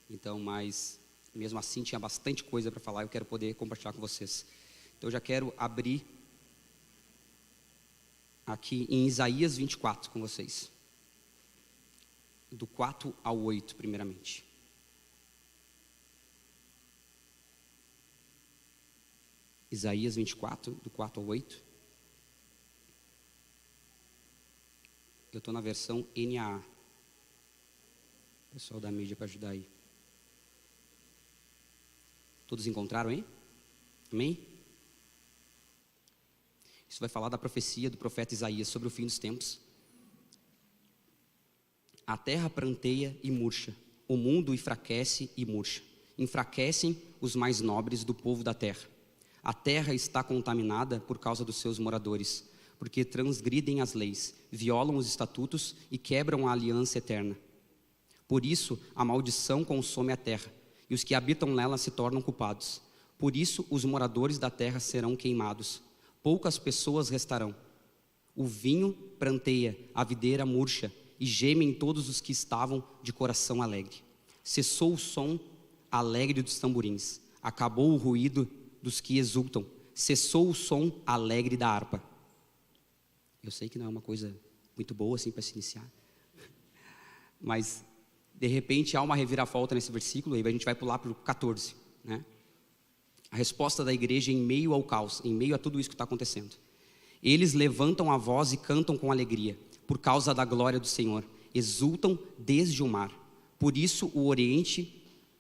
Então, mas mesmo assim tinha bastante coisa para falar e eu quero poder compartilhar com vocês. Então, eu já quero abrir aqui em Isaías 24 com vocês. Do 4 ao 8, primeiramente. Isaías 24, do 4 ao 8. Eu estou na versão NAA. Pessoal da mídia para ajudar aí. Todos encontraram aí? Amém? Isso vai falar da profecia do profeta Isaías sobre o fim dos tempos. A terra pranteia e murcha, o mundo enfraquece e murcha. Enfraquecem os mais nobres do povo da terra. A terra está contaminada por causa dos seus moradores, porque transgridem as leis, violam os estatutos e quebram a aliança eterna. Por isso, a maldição consome a terra, e os que habitam nela se tornam culpados. Por isso, os moradores da terra serão queimados. Poucas pessoas restarão. O vinho pranteia, a videira murcha, e gemem todos os que estavam de coração alegre. Cessou o som alegre dos tamborins, acabou o ruído dos que exultam, cessou o som alegre da harpa. Eu sei que não é uma coisa muito boa assim para se iniciar, mas de repente há uma reviravolta nesse versículo, e a gente vai pular para o 14, né? A resposta da igreja em meio ao caos, em meio a tudo isso que está acontecendo. Eles levantam a voz e cantam com alegria, por causa da glória do Senhor, exultam desde o mar. Por isso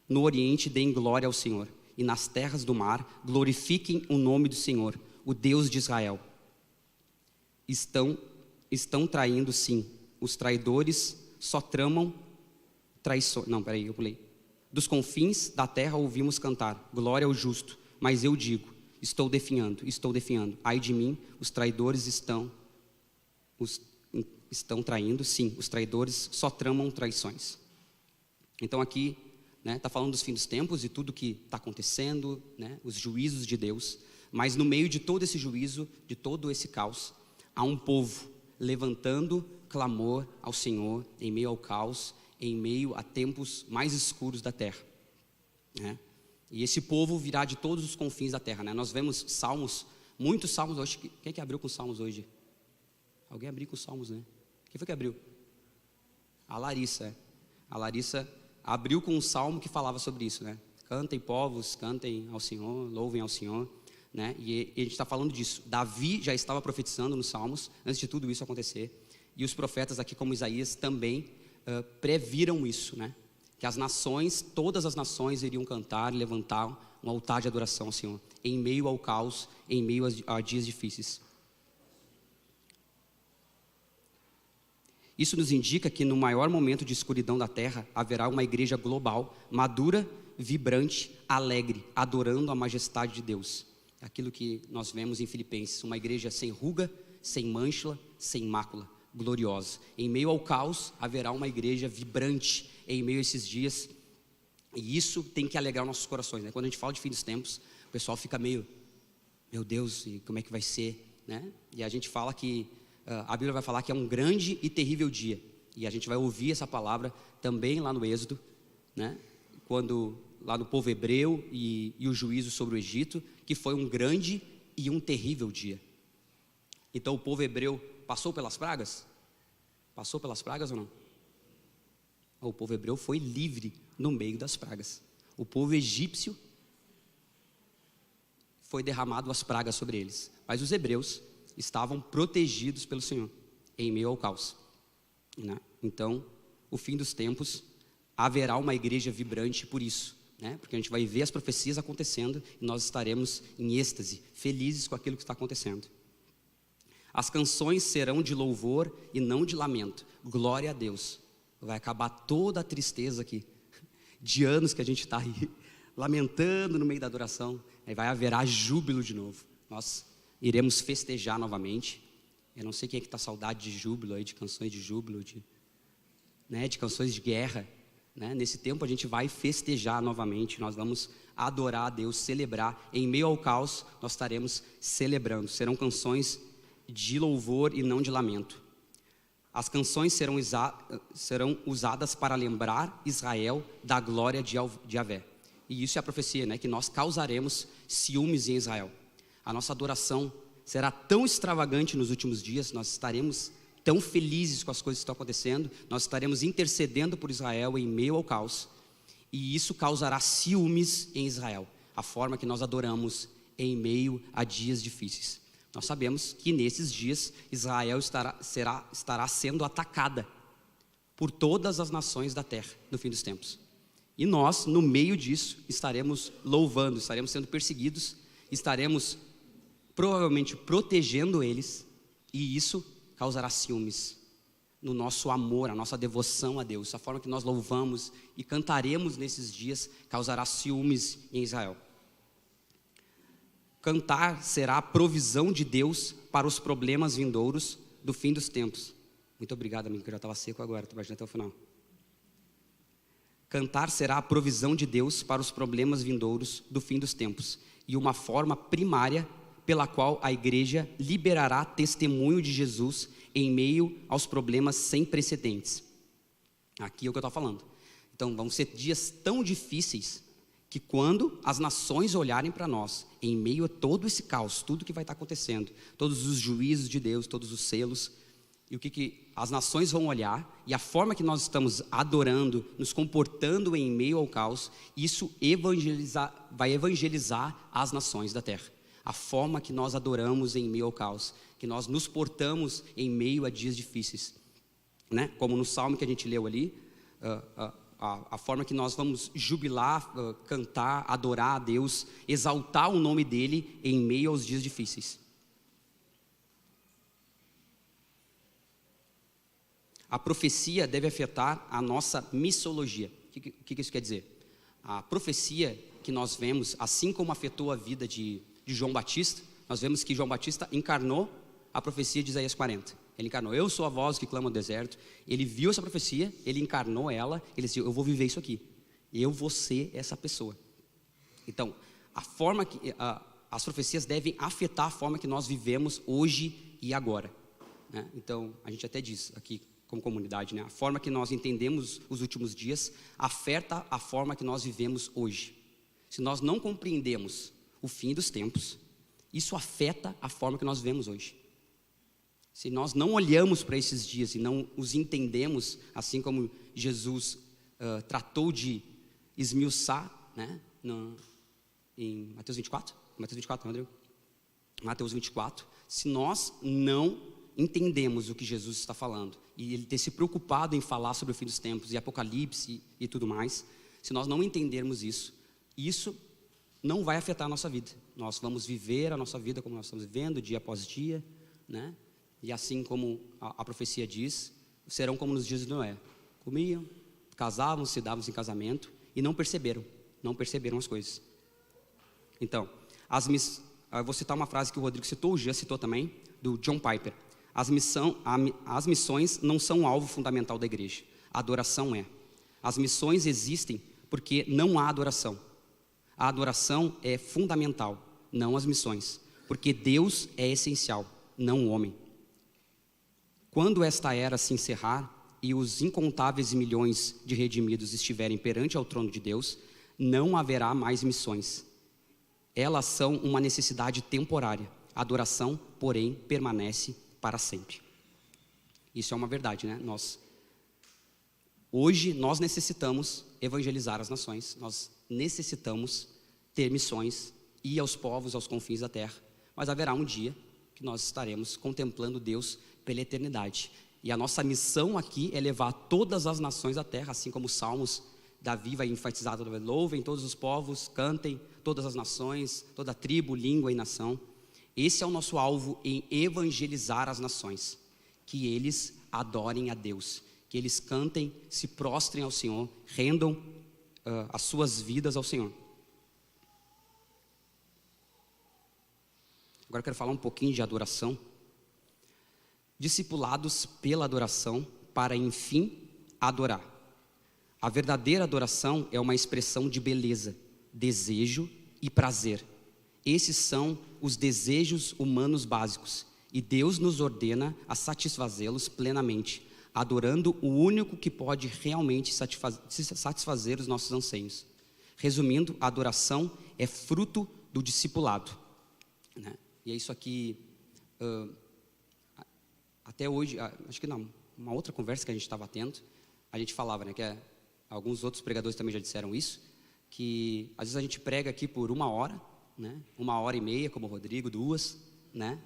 no Oriente deem glória ao Senhor, e nas terras do mar glorifiquem o nome do Senhor, o Deus de Israel. Estão traindo, sim, os traidores só tramam traições. Não, peraí, eu pulei. Dos confins da terra ouvimos cantar, glória ao justo, mas eu digo, estou definhando. Ai de mim, os traidores estão traindo, sim, os traidores só tramam traições. Então aqui, né, está falando dos fins dos tempos e tudo que está acontecendo, né, os juízos de Deus, mas no meio de todo esse juízo, de todo esse caos, há um povo levantando clamor ao Senhor, em meio ao caos, em meio a tempos mais escuros da terra, né? E esse povo virá de todos os confins da terra, né? Nós vemos salmos, muitos salmos hoje. Quem é que abriu com salmos hoje? Alguém abriu com salmos, né? Quem foi que abriu? A Larissa. A Larissa abriu com um salmo que falava sobre isso, né? Cantem povos, cantem ao Senhor, louvem ao Senhor, né? E a gente está falando disso. Davi já estava profetizando nos salmos antes de tudo isso acontecer. E os profetas aqui como Isaías também previram isso, né? Que as nações, todas as nações iriam cantar e levantar um altar de adoração ao Senhor, em meio ao caos, em meio a dias difíceis. Isso nos indica que no maior momento de escuridão da terra, haverá uma igreja global, madura, vibrante, alegre, adorando a majestade de Deus. Aquilo que nós vemos em Filipenses, uma igreja sem ruga, sem mancha, sem mácula, gloriosa. Em meio ao caos, haverá uma igreja vibrante em meio a esses dias, e isso tem que alegrar nossos corações, né? Quando a gente fala de fim dos tempos, o pessoal fica meio, meu Deus, e como é que vai ser, né? E a gente fala que a Bíblia vai falar que é um grande e terrível dia, e a gente vai ouvir essa palavra também lá no Êxodo, né? Quando lá no povo hebreu e o juízo sobre o Egito, que foi um grande e um terrível dia. Então o povo hebreu passou pelas pragas? Passou pelas pragas ou não? O povo hebreu foi livre no meio das pragas. O povo egípcio foi derramado as pragas sobre eles, mas os hebreus estavam protegidos pelo Senhor em meio ao caos, né? Então, o fim dos tempos, haverá uma igreja vibrante por isso, né? Porque a gente vai ver as profecias acontecendo e nós estaremos em êxtase, felizes com aquilo que está acontecendo. As canções serão de louvor e não de lamento. Glória a Deus. Vai acabar toda a tristeza aqui de anos que a gente está aí lamentando no meio da adoração. Aí haverá júbilo de novo. Nós iremos festejar novamente. Eu não sei quem é que está saudade de júbilo aí, de canções de júbilo, de canções de guerra, né? Nesse tempo a gente vai festejar novamente. Nós vamos adorar a Deus, celebrar. Em meio ao caos nós estaremos celebrando. Serão canções de louvor e não de lamento. As canções serão usadas para lembrar Israel da glória de Yahvé. E isso é a profecia, né? Que nós causaremos ciúmes em Israel. A nossa adoração será tão extravagante nos últimos dias, nós estaremos tão felizes com as coisas que estão acontecendo, nós estaremos intercedendo por Israel em meio ao caos, e isso causará ciúmes em Israel, a forma que nós adoramos em meio a dias difíceis. Nós sabemos que nesses dias Israel estará sendo atacada por todas as nações da terra no fim dos tempos. E nós, no meio disso, estaremos louvando, estaremos sendo perseguidos, estaremos provavelmente protegendo eles, e isso causará ciúmes no nosso amor, a nossa devoção a Deus. A forma que nós louvamos e cantaremos nesses dias causará ciúmes em Israel. Cantar será a provisão de Deus para os problemas vindouros do fim dos tempos. Muito obrigado, amigo, que eu já estava seco agora, estou imaginando até o final. Cantar será a provisão de Deus para os problemas vindouros do fim dos tempos, e uma forma primária pela qual a igreja liberará testemunho de Jesus em meio aos problemas sem precedentes. Aqui é o que eu estou falando. Então, vão ser dias tão difíceis que quando as nações olharem para nós, em meio a todo esse caos, tudo que vai estar acontecendo, todos os juízos de Deus, todos os selos, e o que as nações vão olhar, e a forma que nós estamos adorando, nos comportando em meio ao caos, isso vai evangelizar as nações da terra. A forma que nós adoramos em meio ao caos, que nós nos portamos em meio a dias difíceis, né? Como no salmo que a gente leu ali, a forma que nós vamos jubilar, cantar, adorar a Deus, exaltar o nome dele em meio aos dias difíceis. A profecia deve afetar a nossa missologia. O que isso quer dizer? A profecia que nós vemos, assim como afetou a vida de João Batista, nós vemos que João Batista encarnou a profecia de Isaías 40. Ele encarnou, eu sou a voz que clama no deserto. Ele viu essa profecia, ele encarnou ela, ele disse, eu vou viver isso aqui, eu vou ser essa pessoa. Então, a forma que as profecias devem afetar a forma que nós vivemos hoje e agora, né? Então, a gente até diz aqui, como comunidade, né? A forma que nós entendemos os últimos dias afeta a forma que nós vivemos hoje. Se nós não compreendemos o fim dos tempos, isso afeta a forma que nós vivemos hoje. Se nós não olhamos para esses dias e não os entendemos, assim como Jesus tratou de esmiuçar, né, em Mateus 24? Mateus 24, André? Mateus 24. Se nós não entendemos o que Jesus está falando, e ele ter se preocupado em falar sobre o fim dos tempos, e Apocalipse e tudo mais, se nós não entendermos isso não vai afetar a nossa vida. Nós vamos viver a nossa vida como nós estamos vivendo, dia após dia, né? E assim como a profecia diz, serão como nos dias de Noé. Comiam, casavam, se davam em casamento e não perceberam as coisas. Então, eu vou citar uma frase que o Rodrigo citou, o Jean citou também, do John Piper. As missões não são o alvo fundamental da igreja, a adoração é. As missões existem porque não há adoração. A adoração é fundamental, não as missões, porque Deus é essencial, não o homem. Quando esta era se encerrar e os incontáveis milhões de redimidos estiverem perante ao trono de Deus, não haverá mais missões. Elas são uma necessidade temporária. A adoração, porém, permanece para sempre. Isso é uma verdade, né? Hoje nós necessitamos evangelizar as nações, nós necessitamos ter missões, ir aos povos, aos confins da terra, mas haverá um dia que nós estaremos contemplando Deus pela eternidade, e a nossa missão aqui é levar todas as nações da terra, assim como os Salmos, Davi vai enfatizar, louvem todos os povos, cantem todas as nações, toda tribo, língua e nação. Esse é o nosso alvo em evangelizar as nações, que eles adorem a Deus, que eles cantem, se prostrem ao Senhor, rendam as suas vidas ao Senhor. Agora eu quero falar um pouquinho de adoração. Discipulados pela adoração para, enfim, adorar. A verdadeira adoração é uma expressão de beleza, desejo e prazer. Esses são os desejos humanos básicos, E Deus nos ordena a satisfazê-los plenamente, adorando o único que pode realmente satisfazer os nossos anseios. Resumindo, a adoração é fruto do discipulado, né? E é isso aqui, até hoje, acho que não, uma outra conversa que a gente estava tendo, a gente falava, né, alguns outros pregadores também já disseram isso, que às vezes a gente prega aqui por 1 hora, né, 1h30, como o Rodrigo, 2, né,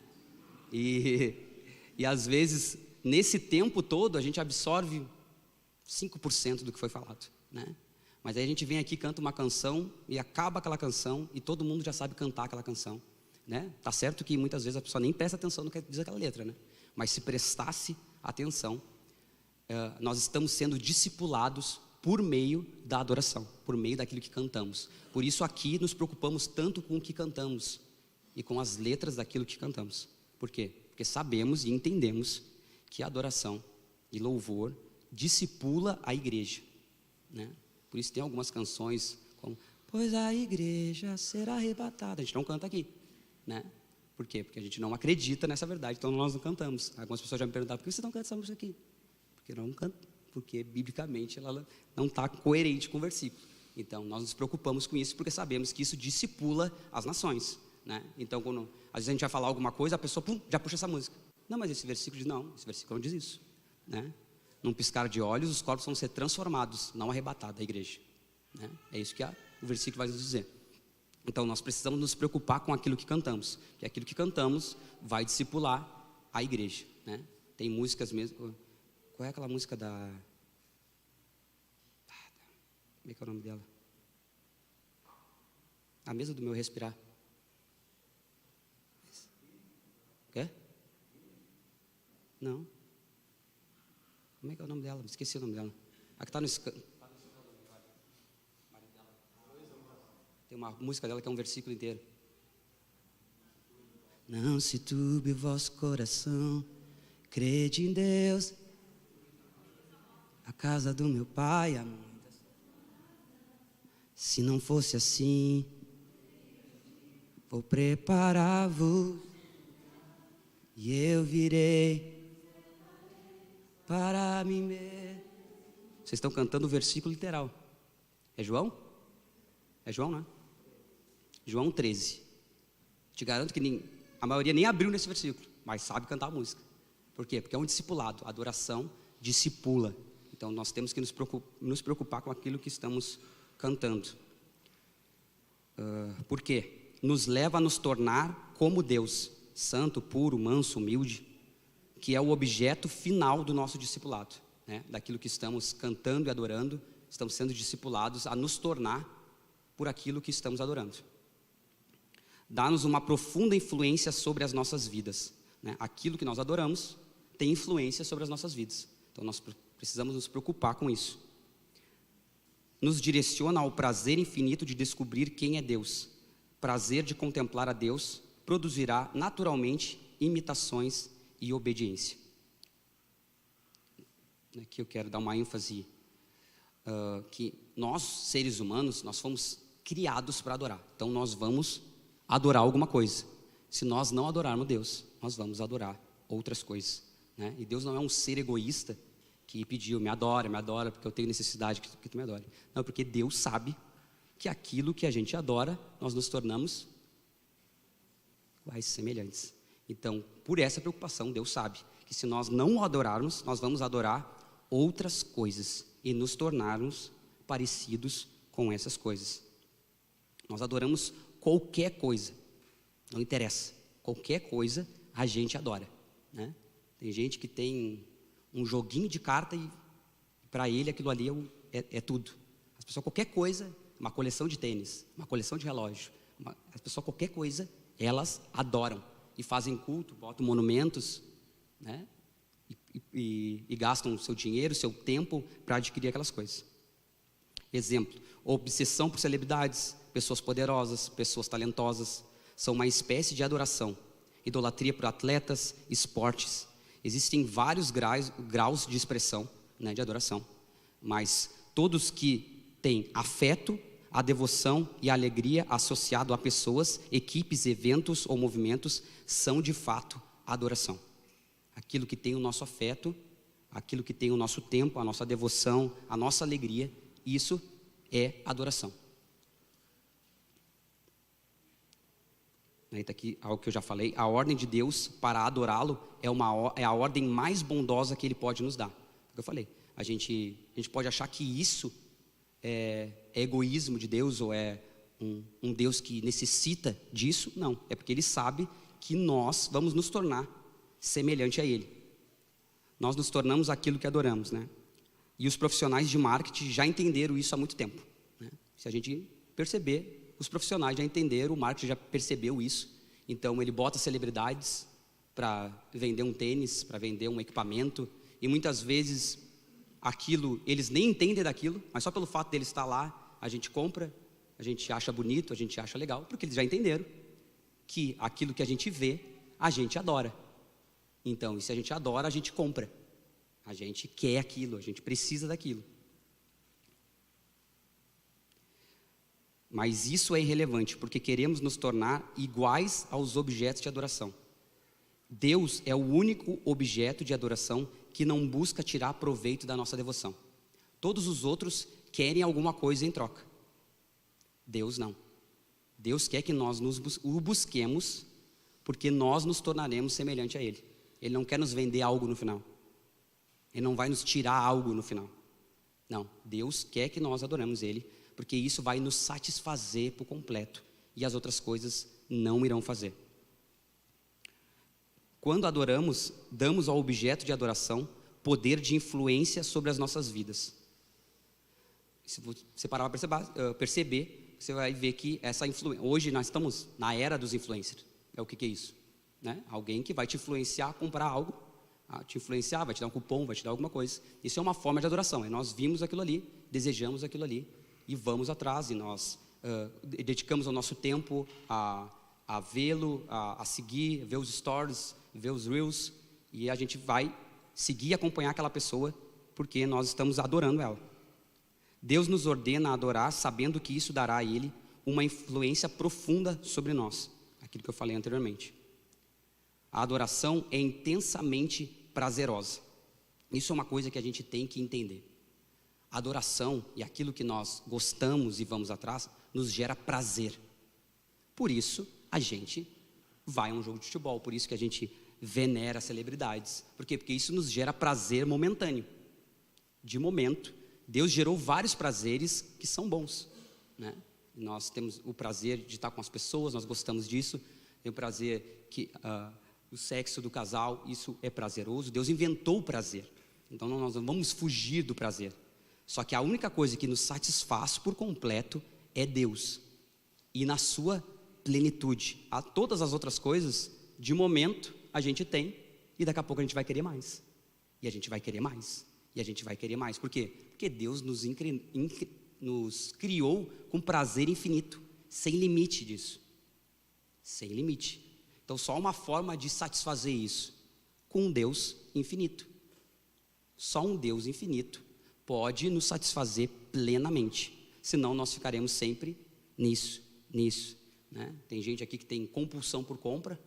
e às vezes, nesse tempo todo, a gente absorve 5% do que foi falado, né? Mas aí a gente vem aqui, canta uma canção e acaba aquela canção e todo mundo já sabe cantar aquela canção, né? Tá certo que muitas vezes a pessoa nem presta atenção no que diz aquela letra, né? Mas se prestasse atenção, nós estamos sendo discipulados por meio da adoração, por meio daquilo que cantamos. Por isso aqui nos preocupamos tanto com o que cantamos e com as letras daquilo que cantamos. Por quê? Porque sabemos e entendemos que a adoração e louvor discipula a igreja, né? Por isso tem algumas canções como pois a igreja será arrebatada. A gente não canta aqui, né? Por quê? Porque a gente não acredita nessa verdade, então nós não cantamos. Algumas pessoas já me perguntaram, por que você não canta essa música aqui? Porque biblicamente ela não está coerente com o versículo. Então nós nos preocupamos com isso porque sabemos que isso discipula as nações, né? Então quando às vezes a gente vai falar alguma coisa, a pessoa já puxa essa música. Não, mas esse versículo diz, não, esse versículo não diz isso, né? Num piscar de olhos, os corpos vão ser transformados, não arrebatados da igreja, né? É isso que o versículo vai nos dizer. Então nós precisamos nos preocupar com aquilo que cantamos, que aquilo que cantamos vai discipular a igreja, né? Tem músicas mesmo. Qual é aquela música da... Como é que é o nome dela? A mesa do meu respirar. Quê? Não. Como é que é o nome dela? Esqueci o nome dela. A que está no... Tem uma música dela que é um versículo inteiro. Não se turbe o vosso coração, crede em Deus. A casa do meu pai há muitas. Se não fosse assim, vou preparar-vos e eu virei para mim mesmo. Vocês estão cantando o versículo literal. É João? É João, né? João 13. Te garanto que a maioria nem abriu nesse versículo, mas sabe cantar a música. Por quê? Porque é um discipulado. A adoração discipula. Então nós temos que nos preocupar com aquilo que estamos cantando. Por quê? Nos leva a nos tornar como Deus, santo, puro, manso, humilde, que é o objeto final do nosso discipulado, né? Daquilo que estamos cantando e adorando, estamos sendo discipulados a nos tornar por aquilo que estamos adorando. Dá-nos uma profunda influência sobre as nossas vidas, né? Aquilo que nós adoramos tem influência sobre as nossas vidas. Então nós precisamos nos preocupar com isso. Nos direciona ao prazer infinito de descobrir quem é Deus. Prazer de contemplar a Deus produzirá naturalmente imitações e obediência. Aqui eu quero dar uma ênfase que nós, seres humanos, nós fomos criados para adorar. Então nós vamos adorar alguma coisa. Se nós não adorarmos Deus, nós vamos adorar outras coisas, né? E Deus não é um ser egoísta que pediu, me adora, porque eu tenho necessidade que tu me adore. Não, porque Deus sabe que aquilo que a gente adora, nós nos tornamos iguais, semelhantes. Então, por essa preocupação, Deus sabe que se nós não o adorarmos, nós vamos adorar outras coisas e nos tornarmos parecidos com essas coisas. Nós adoramos qualquer coisa, não interessa, qualquer coisa a gente adora, né? Tem gente que tem um joguinho de carta e para ele aquilo ali é tudo. As pessoas, qualquer coisa, uma coleção de tênis, uma coleção de relógio, as pessoas, qualquer coisa, elas adoram e fazem culto, botam monumentos, né? E gastam o seu dinheiro, o seu tempo para adquirir aquelas coisas. Exemplo, obsessão por celebridades, pessoas poderosas, pessoas talentosas, são uma espécie de adoração. Idolatria por atletas, esportes. Existem vários graus de expressão, né, de adoração, mas todos que têm afeto, a devoção e a alegria associado a pessoas, equipes, eventos ou movimentos são de fato adoração. Aquilo que tem o nosso afeto, aquilo que tem o nosso tempo, a nossa devoção, a nossa alegria, isso é adoração. Aí está aqui algo que eu já falei, a ordem de Deus para adorá-lo é a ordem mais bondosa que Ele pode nos dar. É o que eu falei, a gente pode achar que isso é egoísmo de Deus, ou é um Deus que necessita disso. Não, é porque Ele sabe que nós vamos nos tornar semelhante a Ele. Nós nos tornamos aquilo que adoramos, né? E os profissionais de marketing já entenderam isso há muito tempo, né? Se a gente perceber, os profissionais já entenderam, o marketing já percebeu isso. Então ele bota celebridades para vender um tênis, para vender um equipamento, e muitas vezes aquilo, eles nem entendem daquilo, mas só pelo fato dele estar lá, a gente compra, a gente acha bonito, a gente acha legal, porque eles já entenderam que aquilo que a gente vê, a gente adora. Então, e se a gente adora, a gente compra. A gente quer aquilo, a gente precisa daquilo. Mas isso é irrelevante, porque queremos nos tornar iguais aos objetos de adoração. Deus é o único objeto de adoração que não busca tirar proveito da nossa devoção. Todos os outros querem alguma coisa em troca. Deus não. Deus quer que nós o busquemos, porque nós nos tornaremos semelhante a Ele. Ele não quer nos vender algo no final. Ele não vai nos tirar algo no final. Não, Deus quer que nós adoremos Ele, porque isso vai nos satisfazer por completo, e as outras coisas não irão fazer. Quando adoramos, damos ao objeto de adoração poder de influência sobre as nossas vidas. Se você parar para perceber, você vai ver que essa influência... Hoje nós estamos na era dos influencers. É o que é isso? Né? Alguém que vai te influenciar a comprar algo, te influenciar, vai te dar um cupom, vai te dar alguma coisa. Isso é uma forma de adoração. Nós vimos aquilo ali, desejamos aquilo ali e vamos atrás, e nós dedicamos o nosso tempo a vê-lo, a seguir, ver os stories, ver os reels, e a gente vai seguir e acompanhar aquela pessoa porque nós estamos adorando ela. Deus nos ordena a adorar, sabendo que isso dará a Ele uma influência profunda sobre nós, aquilo que eu falei anteriormente. A adoração é intensamente prazerosa. Isso é uma coisa que a gente tem que entender. A adoração e aquilo que nós gostamos e vamos atrás nos gera prazer. Por isso a gente vai a um jogo de futebol, por isso que a gente venera celebridades. Por quê? Porque isso nos gera prazer momentâneo. De momento, Deus gerou vários prazeres que são bons, né? Nós temos o prazer de estar com as pessoas, nós gostamos disso. Tem o prazer que o sexo do casal, isso é prazeroso. Deus inventou o prazer, então nós não vamos fugir do prazer. Só que a única coisa que nos satisfaz por completo é Deus, e na sua plenitude. A todas as outras coisas, de momento, a gente tem, e daqui a pouco a gente vai querer mais, e a gente vai querer mais, e a gente vai querer mais. Por quê? Porque Deus nos criou com prazer infinito, sem limite disso, sem limite. Então só uma forma de satisfazer isso, com um Deus infinito. Só um Deus infinito pode nos satisfazer plenamente, senão nós ficaremos sempre nisso, né? Tem gente aqui que tem compulsão por compra,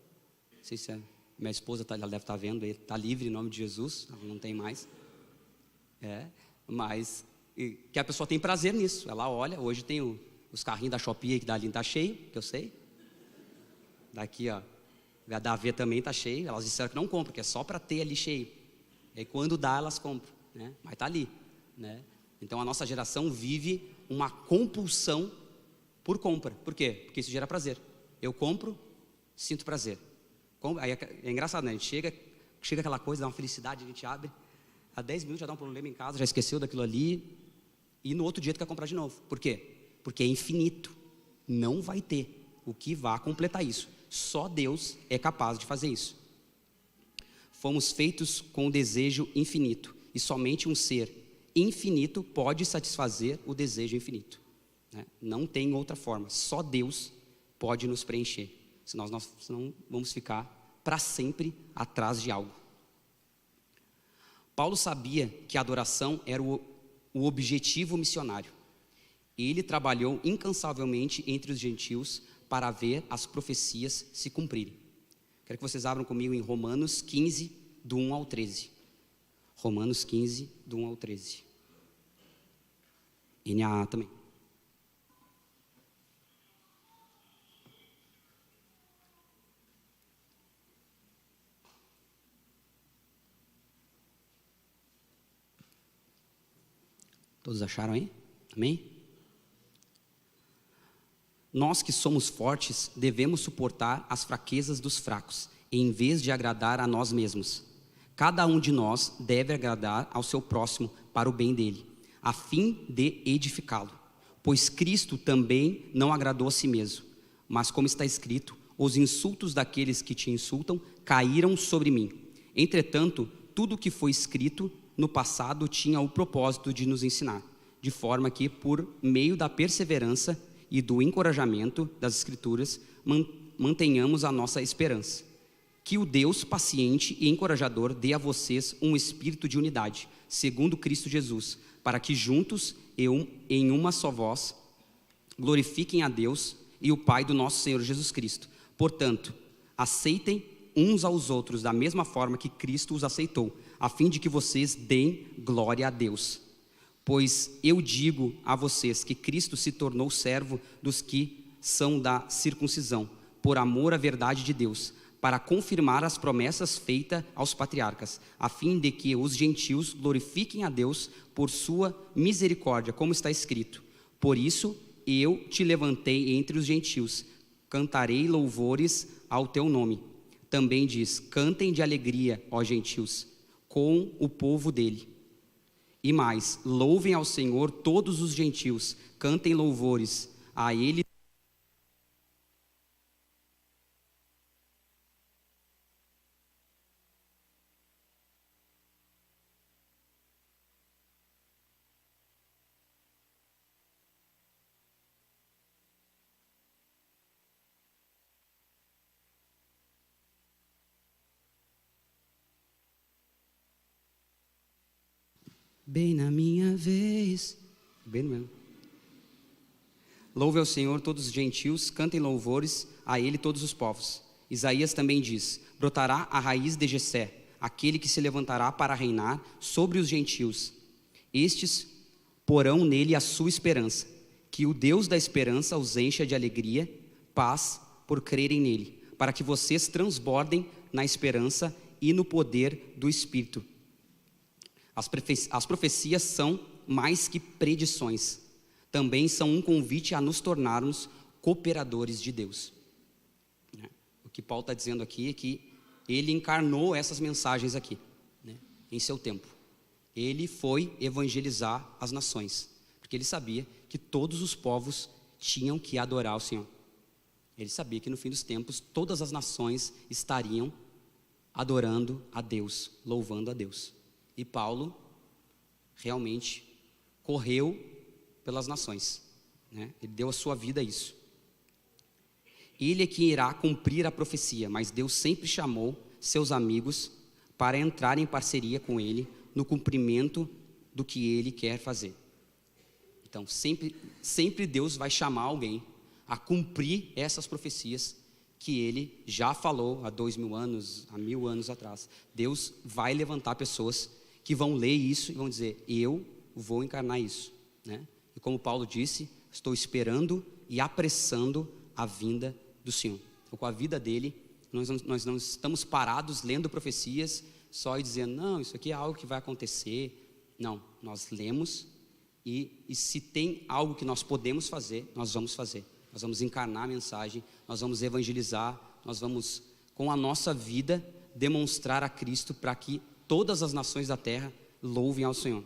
não sei se minha esposa ela deve estar vendo, está livre em nome de Jesus, ela não tem mais, mas que a pessoa tem prazer nisso. Ela olha, hoje tem os carrinhos da Shopee que dali está cheio, que eu sei, daqui ó, a da AV também está cheio. Elas disseram que não compram, que é só para ter ali cheio, e aí, quando dá elas compram, né? Mas está ali, né? Então a nossa geração vive uma compulsão por compra. Por quê? Porque isso gera prazer. Eu compro, sinto prazer. Aí é engraçado, né? A gente chega aquela coisa, dá uma felicidade, a gente abre, há 10 minutos já dá um problema em casa, já esqueceu daquilo ali, e no outro dia tu quer comprar de novo. Por quê? Porque é infinito, não vai ter o que vá completar isso. Só Deus é capaz de fazer isso. Fomos feitos com o desejo infinito, e somente um ser infinito pode satisfazer o desejo infinito, né? Não tem outra forma, só Deus pode nos preencher, senão vamos ficar para sempre atrás de algo. Paulo sabia que a adoração era o objetivo missionário. Ele trabalhou incansavelmente entre os gentios para ver as profecias se cumprirem. Quero que vocês abram comigo em Romanos 15, do 1 ao 13. Romanos 15, do 1 ao 13. NAA também. Todos acharam aí? Amém? Nós que somos fortes, devemos suportar as fraquezas dos fracos, em vez de agradar a nós mesmos. Cada um de nós deve agradar ao seu próximo para o bem dele, a fim de edificá-lo. Pois Cristo também não agradou a si mesmo, mas como está escrito, os insultos daqueles que te insultam caíram sobre mim. Entretanto, tudo o que foi escrito no passado tinha o propósito de nos ensinar, de forma que, por meio da perseverança e do encorajamento das Escrituras, mantenhamos a nossa esperança. Que o Deus paciente e encorajador dê a vocês um espírito de unidade, segundo Cristo Jesus, para que juntos, em uma só voz, glorifiquem a Deus e o Pai do nosso Senhor Jesus Cristo. Portanto, aceitem uns aos outros da mesma forma que Cristo os aceitou, a fim de que vocês deem glória a Deus. Pois eu digo a vocês que Cristo se tornou servo dos que são da circuncisão, por amor à verdade de Deus, para confirmar as promessas feitas aos patriarcas, a fim de que os gentios glorifiquem a Deus por sua misericórdia, como está escrito. Por isso eu te levantei entre os gentios, cantarei louvores ao teu nome. Também diz, cantem de alegria, ó gentios, com o povo dele. E mais, louvem ao Senhor todos os gentios, cantem louvores a ele. Bem na minha vez. Bem no mesmo. Louve ao Senhor todos os gentios, cantem louvores a ele todos os povos. Isaías também diz, brotará a raiz de Jessé, aquele que se levantará para reinar sobre os gentios. Estes porão nele a sua esperança, que o Deus da esperança os encha de alegria, paz, por crerem nele, para que vocês transbordem na esperança e no poder do Espírito. As profecias são mais que predições, também são um convite a nos tornarmos cooperadores de Deus. O que Paulo está dizendo aqui é que ele encarnou essas mensagens aqui, em seu tempo. Ele foi evangelizar as nações, porque ele sabia que todos os povos tinham que adorar o Senhor. Ele sabia que no fim dos tempos todas as nações estariam adorando a Deus, louvando a Deus. E Paulo realmente correu pelas nações, Ele deu a sua vida a isso. Ele é quem irá cumprir a profecia, mas Deus sempre chamou seus amigos para entrar em parceria com Ele no cumprimento do que Ele quer fazer. Então, sempre Deus vai chamar alguém a cumprir essas profecias que Ele já falou há 2000 anos, há 1000 anos atrás. Deus vai levantar pessoas que vão ler isso e vão dizer, eu vou encarnar isso. E como Paulo disse, estou esperando e apressando a vinda do Senhor. Então, com a vida dele, nós não estamos parados lendo profecias só e dizendo, não, isso aqui é algo que vai acontecer. Não, nós lemos e se tem algo que nós podemos fazer, nós vamos fazer. Nós vamos encarnar a mensagem, nós vamos evangelizar, nós vamos, com a nossa vida, demonstrar a Cristo para que todas as nações da terra louvem ao Senhor.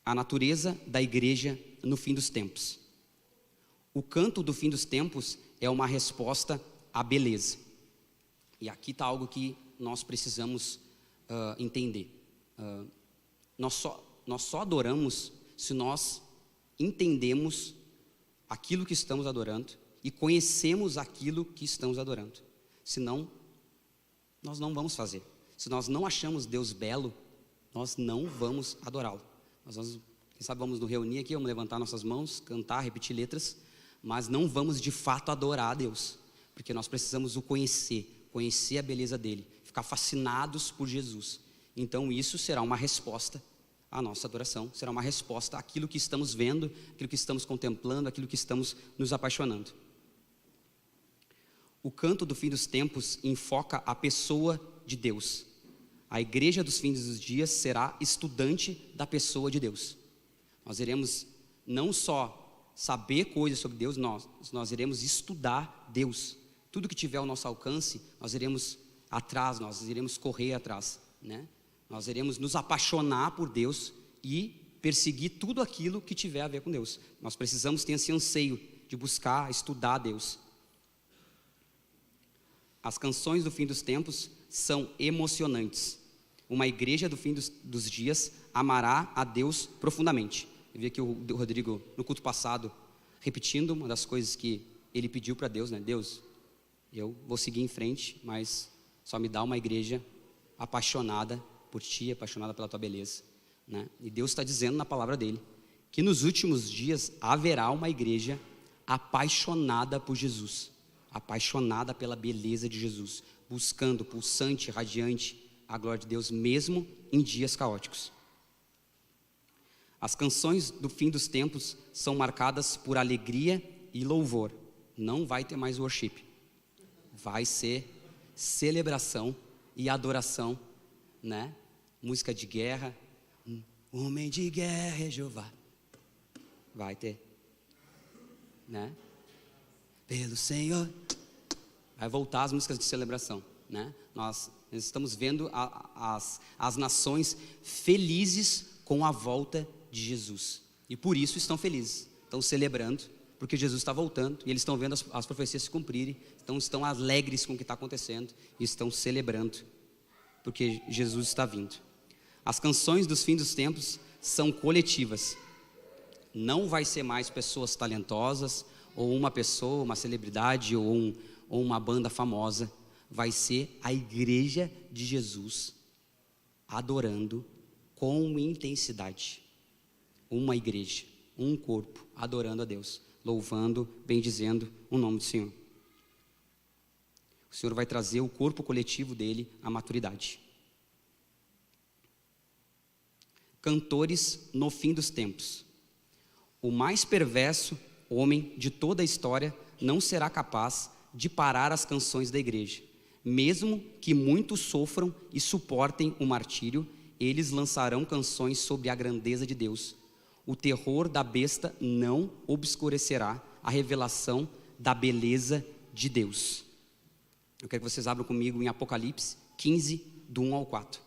A natureza da igreja no fim dos tempos. O canto do fim dos tempos é uma resposta à beleza. E aqui está algo que nós precisamos entender. Nós só adoramos se nós entendemos aquilo que estamos adorando e conhecemos aquilo que estamos adorando. Senão, nós não vamos fazer. Se nós não achamos Deus belo, nós não vamos adorá-lo. Quem sabe vamos nos reunir aqui, vamos levantar nossas mãos, cantar, repetir letras, mas não vamos de fato adorar a Deus, porque nós precisamos o conhecer a beleza dele, ficar fascinados por Jesus. Então isso será uma resposta à nossa adoração, será uma resposta àquilo que estamos vendo, aquilo que estamos contemplando, aquilo que estamos nos apaixonando. O canto do fim dos tempos enfoca a pessoa de Deus. A igreja dos fins dos dias será estudante da pessoa de Deus. Nós iremos não só saber coisas sobre Deus, nós iremos estudar Deus. Tudo que tiver ao nosso alcance, nós iremos atrás, nós iremos correr atrás, né? Nós iremos nos apaixonar por Deus e perseguir tudo aquilo que tiver a ver com Deus. Nós precisamos ter esse anseio de buscar, estudar Deus. As canções do fim dos tempos são emocionantes. Uma igreja do fim dos dias amará a Deus profundamente. Eu vi aqui o Rodrigo, no culto passado, repetindo uma das coisas que ele pediu para Deus, né? Deus, eu vou seguir em frente, mas só me dá uma igreja apaixonada por Ti, apaixonada pela Tua beleza, né? E Deus está dizendo na palavra dele, que nos últimos dias haverá uma igreja apaixonada por Jesus, apaixonada pela beleza de Jesus, buscando, pulsante, radiante, a glória de Deus, mesmo em dias caóticos. As canções do fim dos tempos são marcadas por alegria e louvor. Não vai ter mais worship. Vai ser celebração e adoração, né? Música de guerra. Homem de guerra é Jeová. Vai ter, né? Pelo Senhor. Vai voltar as músicas de celebração, né? Nós estamos vendo as nações felizes com a volta de Jesus. E por isso estão felizes. Estão celebrando, porque Jesus está voltando. E eles estão vendo as profecias se cumprirem. Então estão alegres com o que está acontecendo. E estão celebrando, porque Jesus está vindo. As canções dos fins dos tempos são coletivas. Não vai ser mais pessoas talentosas, ou uma pessoa, uma celebridade, ou uma banda famosa. Vai ser a igreja de Jesus adorando com intensidade. Uma igreja, um corpo, adorando a Deus, louvando, bendizendo o nome do Senhor. O Senhor vai trazer o corpo coletivo dele à maturidade. Cantores no fim dos tempos. O mais perverso homem de toda a história não será capaz de parar as canções da igreja. Mesmo que muitos sofram e suportem o martírio, eles lançarão canções sobre a grandeza de Deus. O terror da besta não obscurecerá a revelação da beleza de Deus. Eu quero que vocês abram comigo em Apocalipse 15, do 1 ao 4.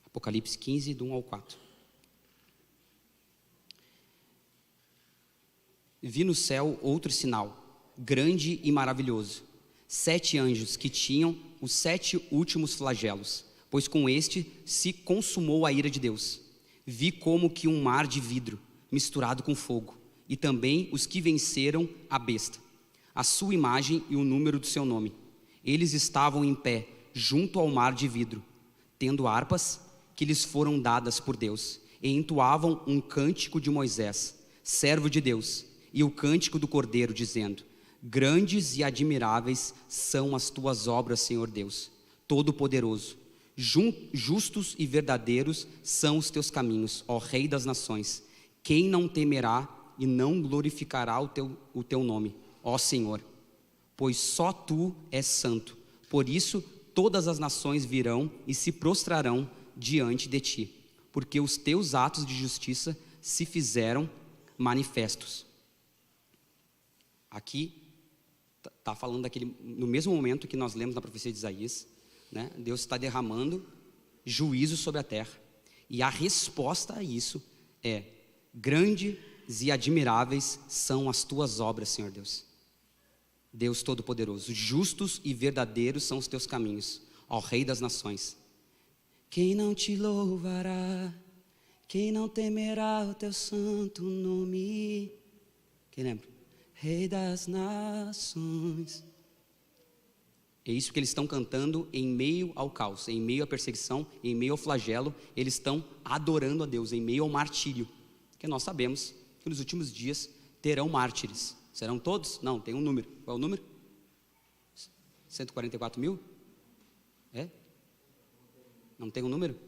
Apocalipse 15, do 1 ao 4. Vi no céu outro sinal, grande e maravilhoso. 7 anjos que tinham os 7 últimos flagelos, pois com este se consumou a ira de Deus. Vi como que um mar de vidro, misturado com fogo, e também os que venceram a besta, a sua imagem e o número do seu nome. Eles estavam em pé, junto ao mar de vidro, tendo harpas que lhes foram dadas por Deus, e entoavam um cântico de Moisés, servo de Deus, e o cântico do Cordeiro, dizendo: grandes e admiráveis são as tuas obras, Senhor Deus, Todo-Poderoso. Justos e verdadeiros são os teus caminhos, ó Rei das nações. Quem não temerá e não glorificará o teu nome, ó Senhor? Pois só tu és santo. Por isso todas as nações virão e se prostrarão diante de ti, porque os teus atos de justiça se fizeram manifestos. Aqui está falando no mesmo momento que nós lemos na profecia de Isaías, né? Deus está derramando juízo sobre a terra, e a resposta a isso é: grandes e admiráveis são as tuas obras, Senhor Deus, Deus Todo-Poderoso. Justos e verdadeiros são os teus caminhos, ó Rei das nações. Quem não te louvará, quem não temerá o teu santo nome? Quem lembra? Rei das nações. É isso que eles estão cantando em meio ao caos, em meio à perseguição, em meio ao flagelo. Eles estão adorando a Deus, em meio ao martírio. Porque nós sabemos que nos últimos dias terão mártires. Serão todos? Não, tem um número. Qual é o número? 144 mil? É? Não tem um número?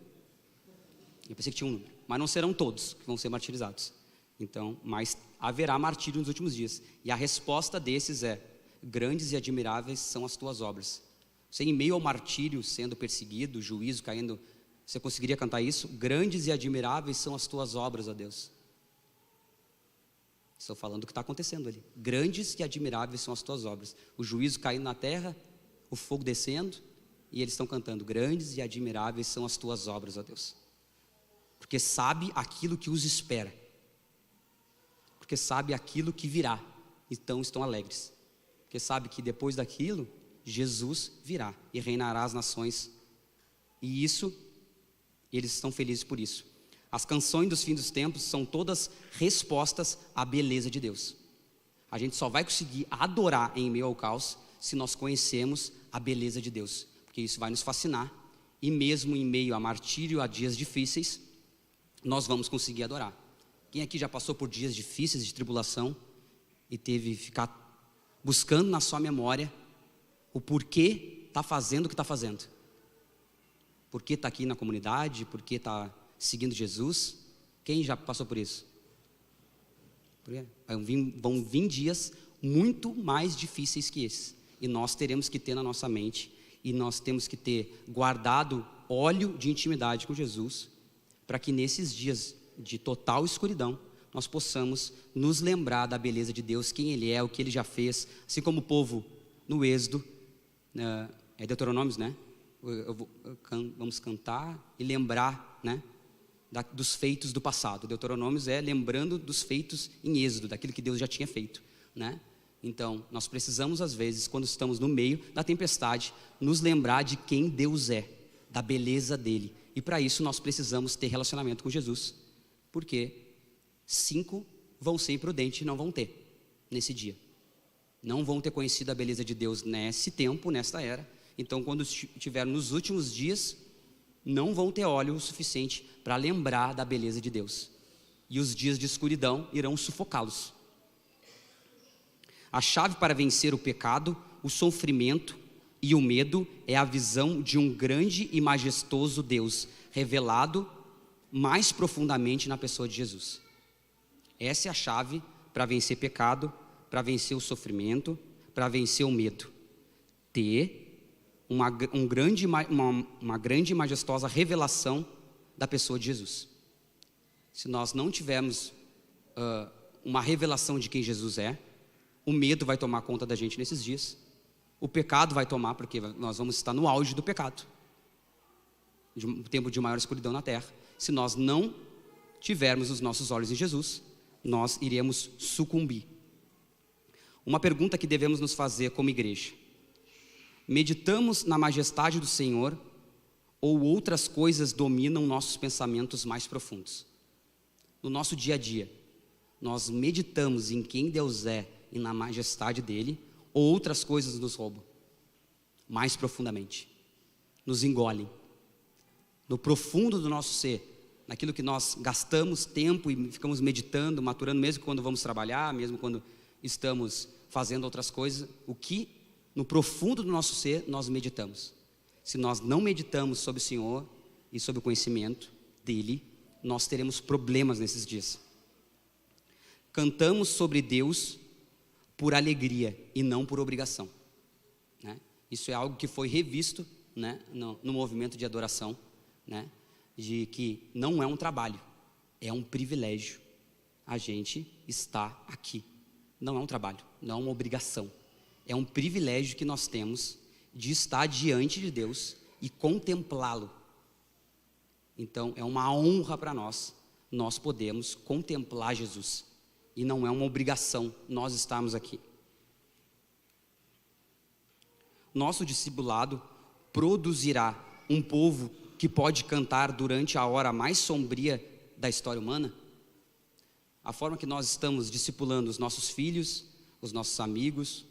Eu pensei que tinha um número. Mas não serão todos que vão ser martirizados. Então, mas haverá martírio nos últimos dias. E a resposta desses é: grandes e admiráveis são as tuas obras. Você, em meio ao martírio, sendo perseguido, juízo caindo, você conseguiria cantar isso? Grandes e admiráveis são as tuas obras, ó Deus. Estou falando do que está acontecendo ali. Grandes e admiráveis são as tuas obras. O juízo caindo na terra, o fogo descendo, e eles estão cantando: grandes e admiráveis são as tuas obras, ó Deus. Porque sabe aquilo que os espera. Porque sabe aquilo que virá. Então estão alegres. Porque sabe que depois daquilo, Jesus virá e reinará as nações. E isso, eles estão felizes por isso. As canções dos fins dos tempos são todas respostas à beleza de Deus. A gente só vai conseguir adorar em meio ao caos se nós conhecemos a beleza de Deus. Porque isso vai nos fascinar. E mesmo em meio a martírio, a dias difíceis, nós vamos conseguir adorar. Quem aqui já passou por dias difíceis de tribulação e teve que ficar buscando na sua memória o porquê está fazendo o que está fazendo? Por que está aqui na comunidade? Por que está seguindo Jesus? Quem já passou por isso? Vão vir dias muito mais difíceis que esses. E nós teremos que ter na nossa mente, e nós temos que ter guardado óleo de intimidade com Jesus, para que nesses dias de total escuridão, nós possamos nos lembrar da beleza de Deus, quem Ele é, o que Ele já fez. Assim como o povo no Êxodo, é Deuteronômios, né? Vamos cantar e lembrar, né, dos feitos do passado. Deuteronômios é lembrando dos feitos em Êxodo, daquilo que Deus já tinha feito, né? Então, nós precisamos às vezes, quando estamos no meio da tempestade, nos lembrar de quem Deus é, da beleza dEle. E para isso nós precisamos ter relacionamento com Jesus. Porque 5 vão ser imprudentes e não vão ter nesse dia. Não vão ter conhecido a beleza de Deus nesse tempo, nesta era. Então, quando estiver nos últimos dias, não vão ter óleo o suficiente para lembrar da beleza de Deus. E os dias de escuridão irão sufocá-los. A chave para vencer o pecado, o sofrimento e o medo é a visão de um grande e majestoso Deus, revelado mais profundamente na pessoa de Jesus. Essa é a chave para vencer pecado, para vencer o sofrimento, para vencer o medo. Ter uma grande e majestosa revelação da pessoa de Jesus. Se nós não tivermos uma revelação de quem Jesus é, o medo vai tomar conta da gente nesses dias. O pecado vai tomar, porque nós vamos estar no auge do pecado, de um tempo de maior escuridão na terra. Se nós não tivermos os nossos olhos em Jesus, nós iremos sucumbir. Uma pergunta que devemos nos fazer como igreja: meditamos na majestade do Senhor ou outras coisas dominam nossos pensamentos mais profundos? No nosso dia a dia, nós meditamos em quem Deus é e na majestade dEle, ou outras coisas nos roubam mais profundamente, nos engolem no profundo do nosso ser, naquilo que nós gastamos tempo e ficamos meditando, maturando, mesmo quando vamos trabalhar, mesmo quando estamos fazendo outras coisas, o que no profundo do nosso ser nós meditamos. Se nós não meditamos sobre o Senhor e sobre o conhecimento dEle, nós teremos problemas nesses dias. Cantamos sobre Deus por alegria e não por obrigação, né? Isso é algo que foi revisto, né, no movimento de adoração, né, de que não é um trabalho, é um privilégio. A gente está aqui. Não é um trabalho, não é uma obrigação. É um privilégio que nós temos de estar diante de Deus e contemplá-lo. Então, é uma honra para nós podemos contemplar Jesus. E não é uma obrigação nós estarmos aqui. Nosso discipulado produzirá um povo que pode cantar durante a hora mais sombria da história humana? A forma que nós estamos discipulando os nossos filhos, os nossos amigos,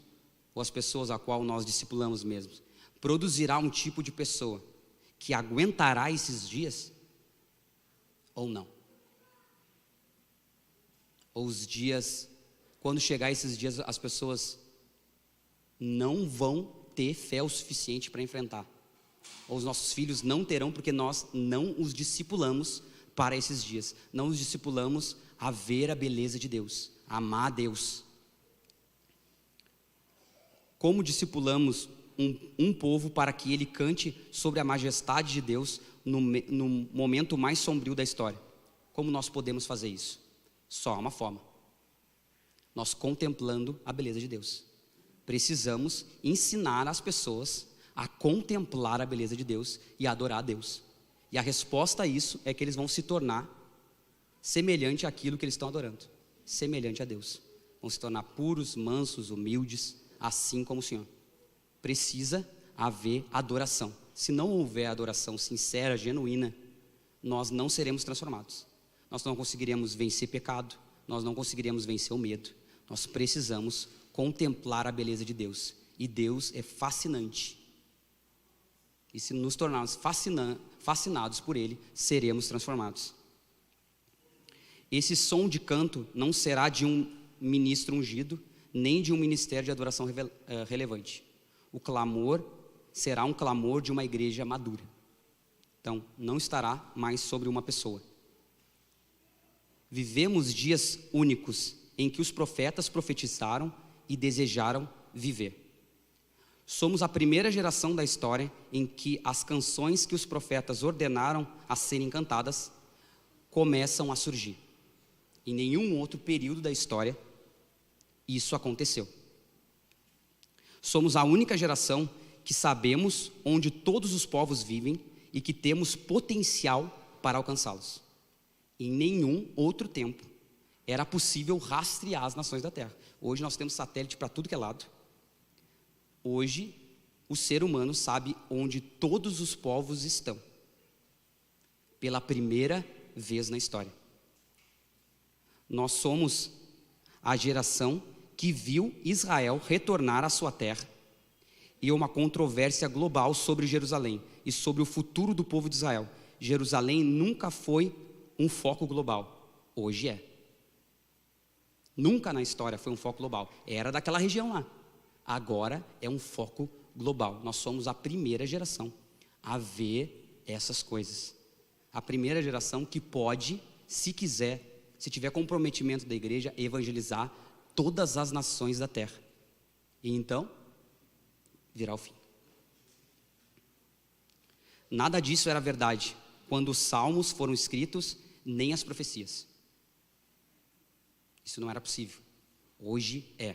ou as pessoas a qual nós discipulamos mesmos, produzirá um tipo de pessoa que aguentará esses dias ou não? Ou os dias, quando chegar esses dias, as pessoas não vão ter fé o suficiente para enfrentar. Ou os nossos filhos não terão, porque nós não os discipulamos para esses dias. Não os discipulamos a ver a beleza de Deus, a amar a Deus. Como discipulamos um povo para que ele cante sobre a majestade de Deus no momento mais sombrio da história? Como nós podemos fazer isso? Só há uma forma: nós contemplando a beleza de Deus. Precisamos ensinar as pessoas a contemplar a beleza de Deus e a adorar a Deus. E a resposta a isso é que eles vão se tornar semelhante àquilo que eles estão adorando, semelhante a Deus. Vão se tornar puros, mansos, humildes, assim como o Senhor. Precisa haver adoração. Se não houver adoração sincera, genuína, nós não seremos transformados. Nós não conseguiremos vencer pecado, nós não conseguiremos vencer o medo. Nós precisamos contemplar a beleza de Deus. E Deus é fascinante. E se nos tornarmos fascinados por Ele, seremos transformados. Esse som de canto não será de um ministro ungido, nem de um ministério de adoração relevante. O clamor será um clamor de uma igreja madura. Então, não estará mais sobre uma pessoa. Vivemos dias únicos em que os profetas profetizaram e desejaram viver. Somos a primeira geração da história em que as canções que os profetas ordenaram a serem cantadas começam a surgir. Em nenhum outro período da história isso aconteceu. Somos a única geração que sabemos onde todos os povos vivem e que temos potencial para alcançá-los. Em nenhum outro tempo era possível rastrear as nações da Terra. Hoje nós temos satélite para tudo que é lado. Hoje o ser humano sabe onde todos os povos estão. Pela primeira vez na história. Nós somos a geração que viu Israel retornar à sua terra, e uma controvérsia global sobre Jerusalém e sobre o futuro do povo de Israel. Jerusalém nunca foi um foco global, hoje é. Nunca na história foi um foco global, era daquela região lá. Agora é um foco global. Nós somos a primeira geração a ver essas coisas. A primeira geração que pode, se quiser, se tiver comprometimento da igreja, evangelizar todas as nações da terra. E então, virá o fim. Nada disso era verdade quando os salmos foram escritos, nem as profecias. Isso não era possível. Hoje é.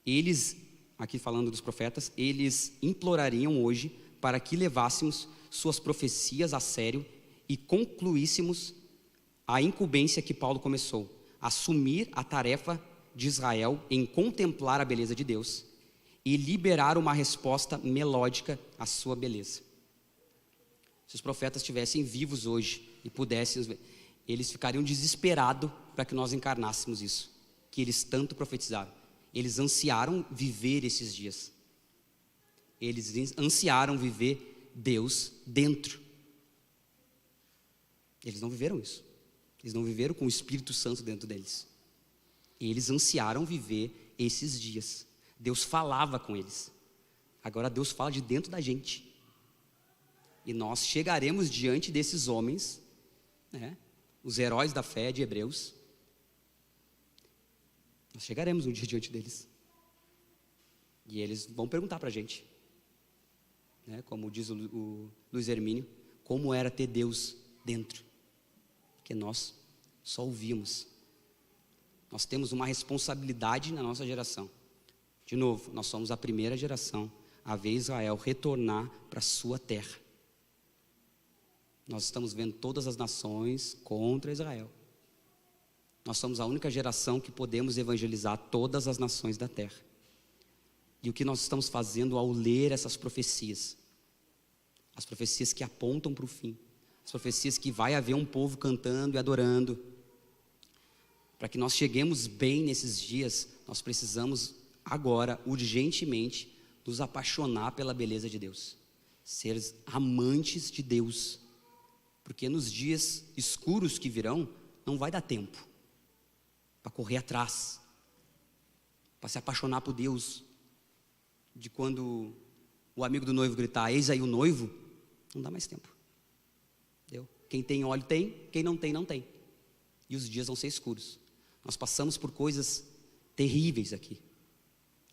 Eles, aqui falando dos profetas, eles implorariam hoje para que levássemos suas profecias a sério e concluíssemos a incumbência que Paulo começou, assumir a tarefa de Israel em contemplar a beleza de Deus e liberar uma resposta melódica à sua beleza. Se os profetas estivessem vivos hoje e pudessem, eles ficariam desesperados para que nós encarnássemos isso, que eles tanto profetizaram. Eles ansiaram viver esses dias. Eles ansiaram viver Deus dentro. Eles não viveram isso. Eles não viveram com o Espírito Santo dentro deles. Eles ansiaram viver esses dias. Deus falava com eles. Agora Deus fala de dentro da gente. E nós chegaremos diante desses homens, né, os heróis da fé de Hebreus. Nós chegaremos um dia diante deles. E eles vão perguntar para a gente, né, como diz o Luiz Hermínio, como era ter Deus dentro. Porque nós só ouvimos. Nós temos uma responsabilidade na nossa geração. De novo, nós somos a primeira geração a ver Israel retornar para a sua terra. Nós estamos vendo todas as nações contra Israel. Nós somos a única geração que podemos evangelizar todas as nações da terra. E o que nós estamos fazendo ao ler essas profecias? As profecias que apontam para o fim. As profecias que vai haver um povo cantando e adorando. Para que nós cheguemos bem nesses dias, nós precisamos agora, urgentemente, nos apaixonar pela beleza de Deus, ser amantes de Deus, porque nos dias escuros que virão, não vai dar tempo para correr atrás, para se apaixonar por Deus. De quando o amigo do noivo gritar, eis aí o noivo, não dá mais tempo. Entendeu? Quem tem óleo tem, quem não tem, não tem. E os dias vão ser escuros. Nós passamos por coisas terríveis aqui,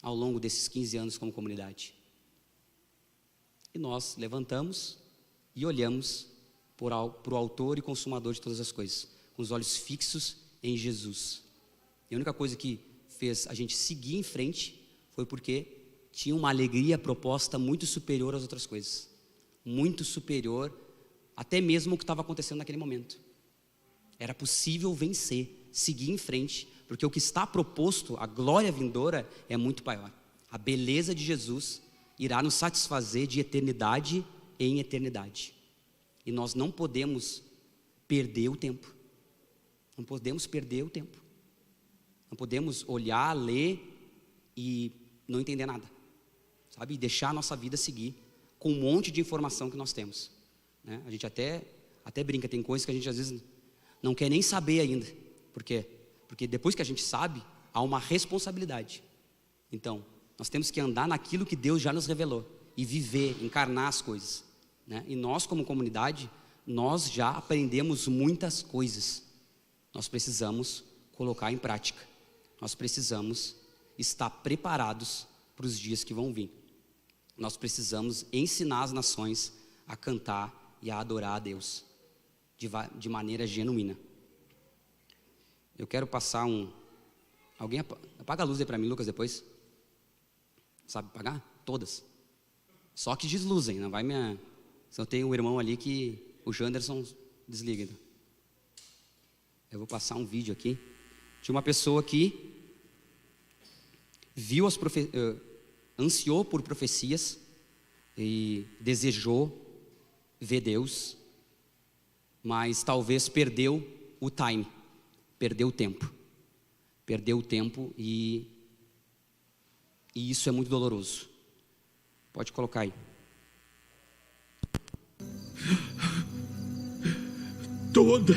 ao longo desses 15 anos como comunidade. E nós levantamos e olhamos para o autor e consumador de todas as coisas, com os olhos fixos em Jesus. E a única coisa que fez a gente seguir em frente foi porque tinha uma alegria proposta muito superior às outras coisas, muito superior até mesmo o que estava acontecendo naquele momento. Era possível vencer, seguir em frente, porque o que está proposto, a glória vindoura, é muito maior. A beleza de Jesus irá nos satisfazer de eternidade em eternidade. E nós não podemos perder o tempo. Não podemos perder o tempo. Não podemos olhar, ler e não entender nada, sabe? E deixar a nossa vida seguir com um monte de informação que nós temos, né? A gente até brinca, tem coisas que a gente às vezes não quer nem saber ainda. Por quê? Porque depois que a gente sabe, há uma responsabilidade. Então, nós temos que andar naquilo que Deus já nos revelou e viver, encarnar as coisas, né? E nós como comunidade, nós já aprendemos muitas coisas. Nós precisamos colocar em prática. Nós precisamos estar preparados para os dias que vão vir. Nós precisamos ensinar as nações a cantar e a adorar a Deus de maneira genuína. Eu quero passar alguém apaga a luz aí para mim, Lucas, depois. Sabe apagar? Todas. Só que desluzem, não vai me... Se eu tenho um irmão ali que o Janderson desliga. Eu vou passar um vídeo aqui de uma pessoa que viu ansiou por profecias e desejou ver Deus, mas talvez perdeu o time, perdeu o tempo e isso é muito doloroso. Pode colocar aí. Toda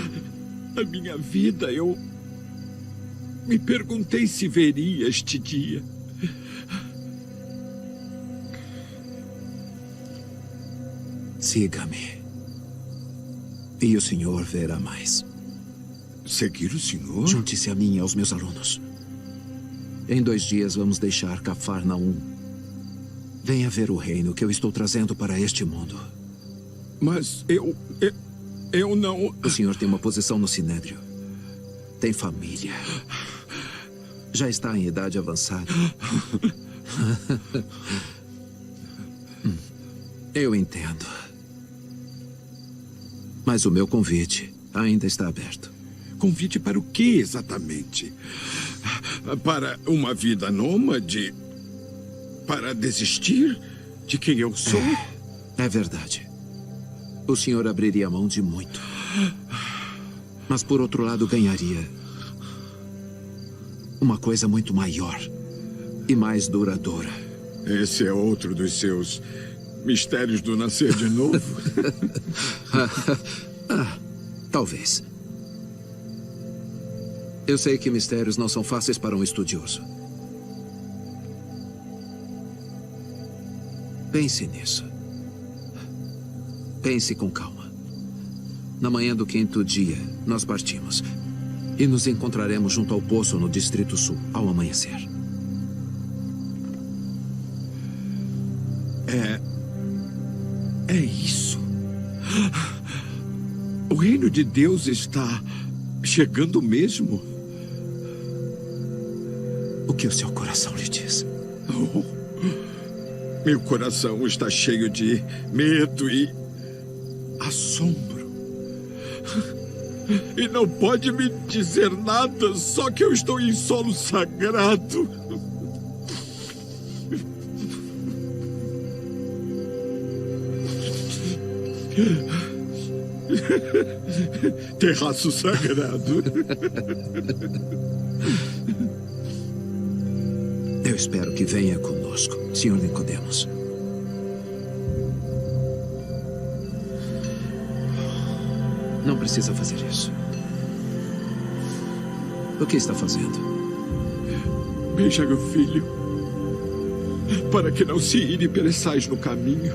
a minha vida eu me perguntei se veria este dia. Siga-me, e o senhor verá mais. Seguir o senhor? Junte-se a mim e aos meus alunos. Em 2 dias vamos deixar Cafarnaum. Venha ver o reino que eu estou trazendo para este mundo. Mas eu não... O senhor tem uma posição no Sinédrio. Tem família. Já está em idade avançada. Eu entendo. Mas o meu convite ainda está aberto. Convite para o que exatamente? Para uma vida nômade? Para desistir de quem eu sou? É verdade. O senhor abriria mão de muito. Mas por outro lado ganharia uma coisa muito maior e mais duradoura. Esse é outro dos seus mistérios do nascer de novo? Talvez. Eu sei que mistérios não são fáceis para um estudioso. Pense nisso. Pense com calma. Na manhã do 5º dia, nós partimos. E nos encontraremos junto ao poço no Distrito Sul, ao amanhecer. É isso. O reino de Deus está chegando mesmo? O que o seu coração lhe diz? Oh, meu coração está cheio de medo e assombro. E não pode me dizer nada, só que eu estou em solo sagrado. Terraço sagrado. Eu espero que venha conosco, Sr. Nicodemos. Não precisa fazer isso. O que está fazendo? Beija meu filho, para que não se ire e pereçais no caminho.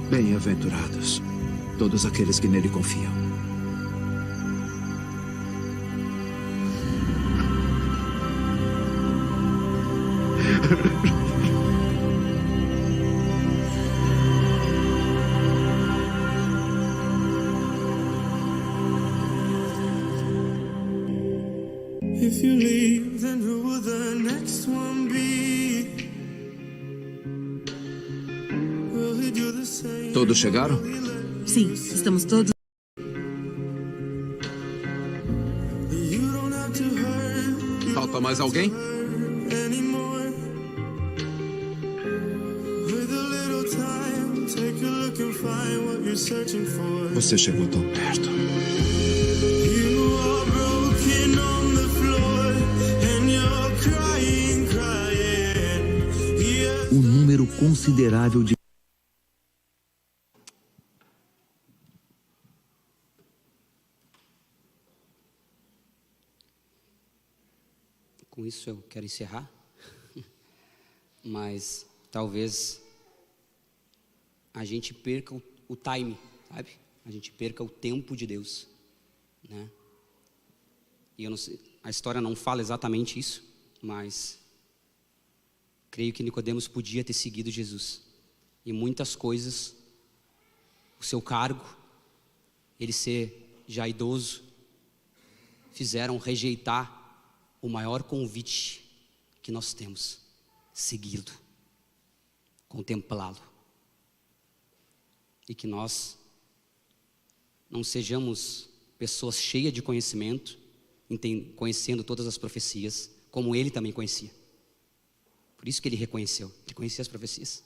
Bem-aventurados todos aqueles que nele confiam. If you leave, then who will the next one be? Will he do the same? Todos chegaram? Sim, estamos todos. You don't have to hurt Falta mais alguém? anymore. With a little time, take a look and find what you're searching for. Você chegou tão perto. You are broken on the floor, and you're crying, crying. Yeah. Número considerável de Com isso eu quero encerrar, mas talvez a gente perca o time, sabe? A gente perca o tempo de Deus, né? E eu não sei, a história não fala exatamente isso, mas creio que Nicodemos podia ter seguido Jesus. E muitas coisas, o seu cargo, ele ser já idoso, fizeram rejeitar o maior convite que nós temos: segui-lo, contemplá-lo. E que nós não sejamos pessoas cheias de conhecimento, conhecendo todas as profecias, como ele também conhecia. Por isso que ele reconheceu, ele conhecia as profecias.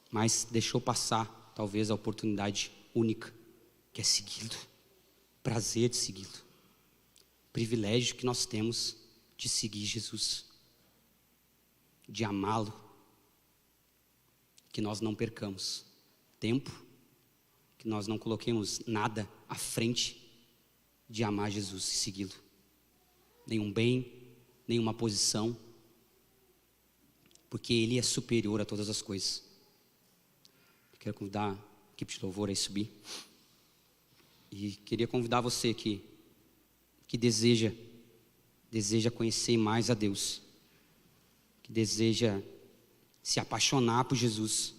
Mas deixou passar, talvez, a oportunidade única, que é segui-lo, prazer de segui-lo. Privilégio que nós temos de seguir Jesus, de amá-lo, que nós não percamos tempo, que nós não coloquemos nada à frente de amar Jesus e segui-lo. Nenhum bem, nenhuma posição, porque Ele é superior a todas as coisas. Quero convidar a equipe de louvor a subir. E queria convidar você que deseja conhecer mais a Deus, que deseja se apaixonar por Jesus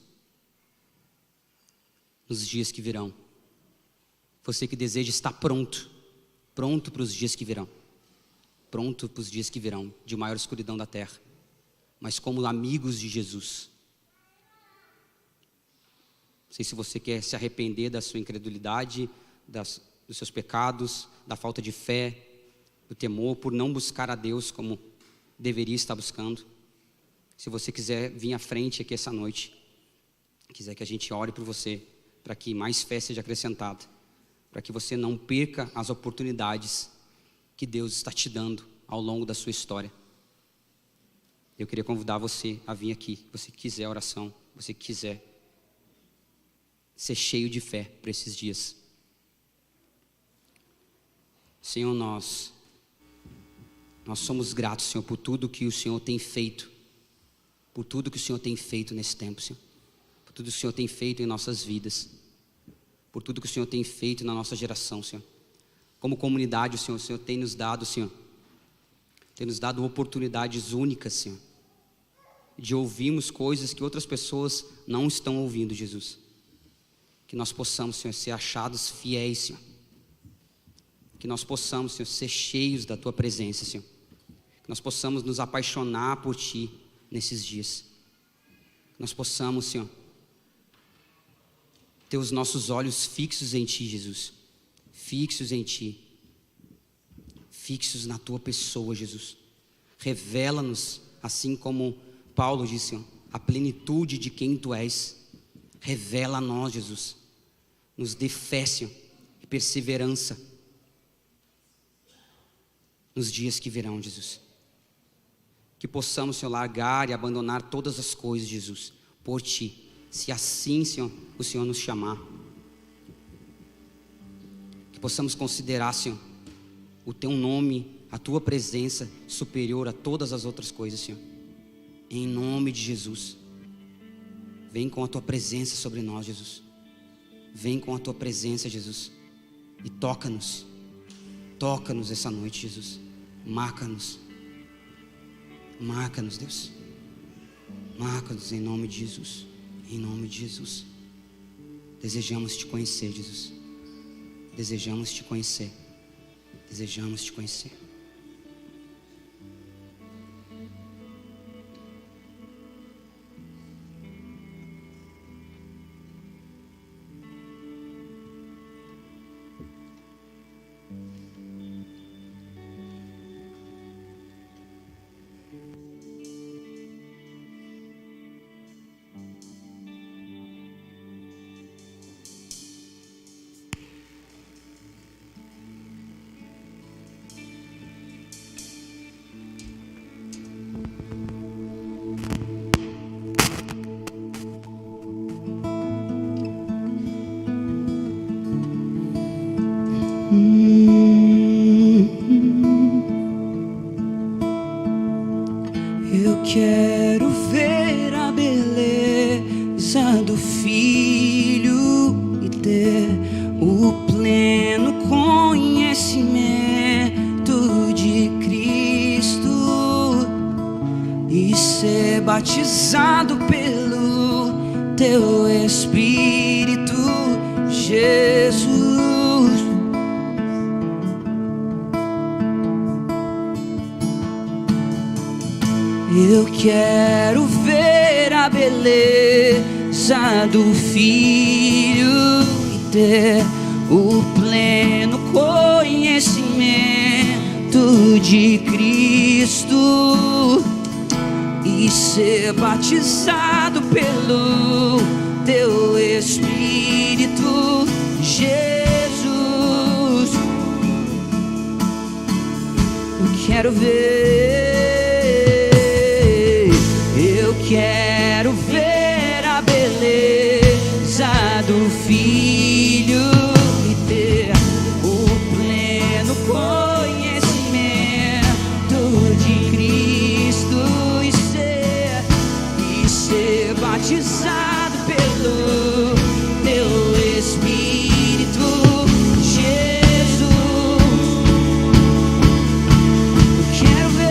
nos dias que virão. Você que deseja estar pronto para os dias que virão, pronto para os dias que virão, de maior escuridão da terra, mas como amigos de Jesus. Não sei se você quer se arrepender da sua incredulidade, dos seus pecados, da falta de fé, do temor por não buscar a Deus como deveria estar buscando. Se você quiser vir à frente aqui essa noite, quiser que a gente ore por você, para que mais fé seja acrescentada, para que você não perca as oportunidades que Deus está te dando ao longo da sua história. Eu queria convidar você a vir aqui, você que quiser oração, você que quiser ser cheio de fé para esses dias. Senhor, nós somos gratos, Senhor, por tudo que o Senhor tem feito, por tudo que o Senhor tem feito nesse tempo, Senhor, por tudo que o Senhor tem feito em nossas vidas, por tudo que o Senhor tem feito na nossa geração, Senhor. Como comunidade, o Senhor tem nos dado, Senhor, tem nos dado oportunidades únicas, Senhor, de ouvirmos coisas que outras pessoas não estão ouvindo, Jesus. Que nós possamos, Senhor, ser achados fiéis, Senhor. Que nós possamos, Senhor, ser cheios da Tua presença, Senhor. Que nós possamos nos apaixonar por Ti nesses dias. Que nós possamos, Senhor, ter os nossos olhos fixos em Ti, Jesus. Fixos em Ti. Fixos na Tua pessoa, Jesus. Revela-nos, assim como Paulo disse, Senhor, a plenitude de quem Tu és. Revela a nós, Jesus. Nos dê fé, Senhor. perseverança nos dias que virão, Jesus. Que possamos, Senhor, largar e abandonar todas as coisas, Jesus, por Ti, se assim, Senhor, o Senhor nos chamar. Que possamos considerar, Senhor, o Teu nome, a Tua presença superior a todas as outras coisas, Senhor. Em nome de Jesus. Vem com a Tua presença sobre nós, Jesus. Vem com a Tua presença, Jesus. E toca-nos. Toca-nos essa noite, Jesus. Marca-nos. Marca-nos, Deus. Marca-nos em nome de Jesus. Em nome de Jesus. Desejamos Te conhecer, Jesus. Desejamos Te conhecer. Desejamos Te conhecer. Eu quero ver a beleza do Filho e ter o pleno conhecimento de Cristo e ser batizado pelo Teu Espírito, Jesus. Eu quero ver a beleza do Filho e ter o pleno conhecimento de Cristo e ser batizado pelo Teu Espírito, Jesus. Eu quero ver. Quero ver a beleza do Filho e ter o pleno conhecimento de Cristo e ser batizado pelo Teu Espírito, Jesus. Eu quero ver.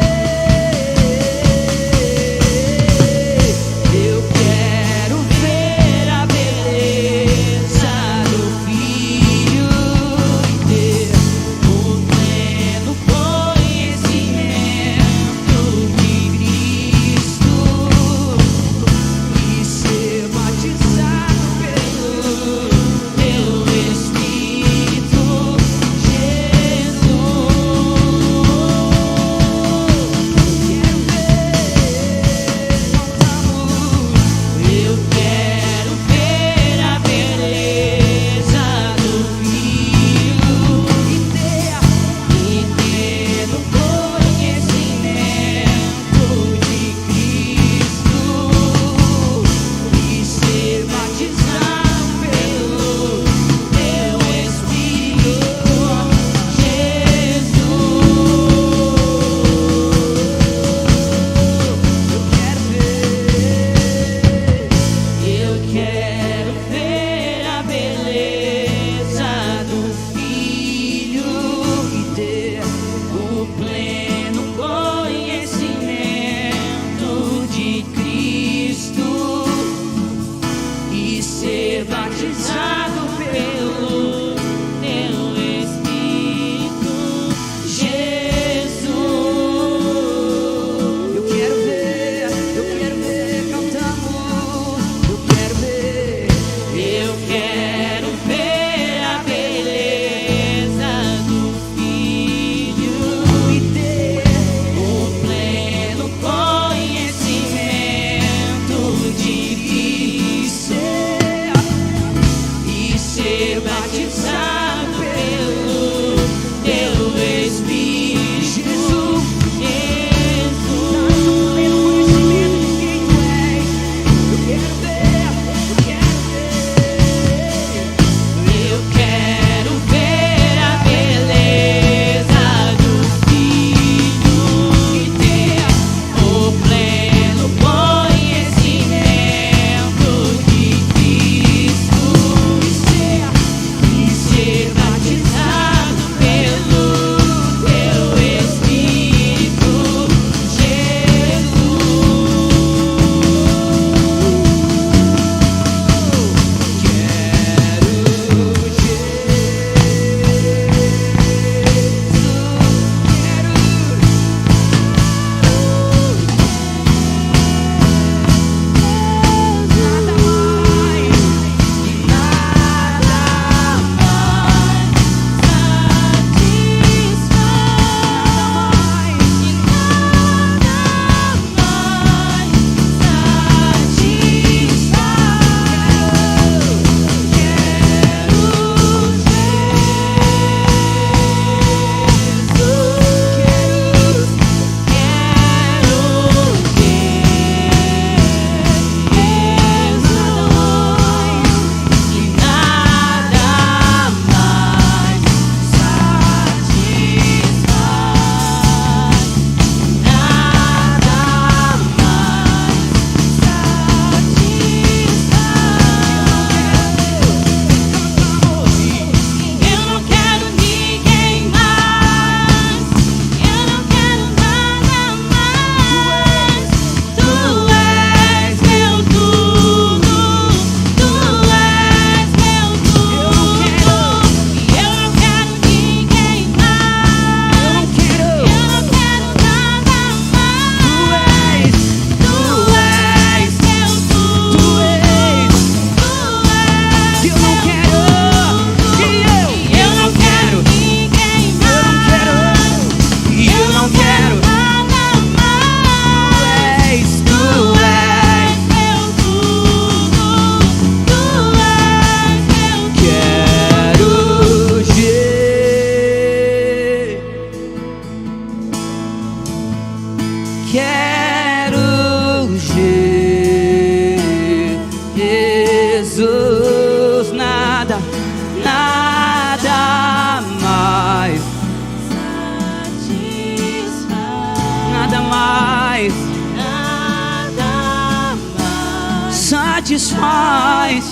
satisfaz.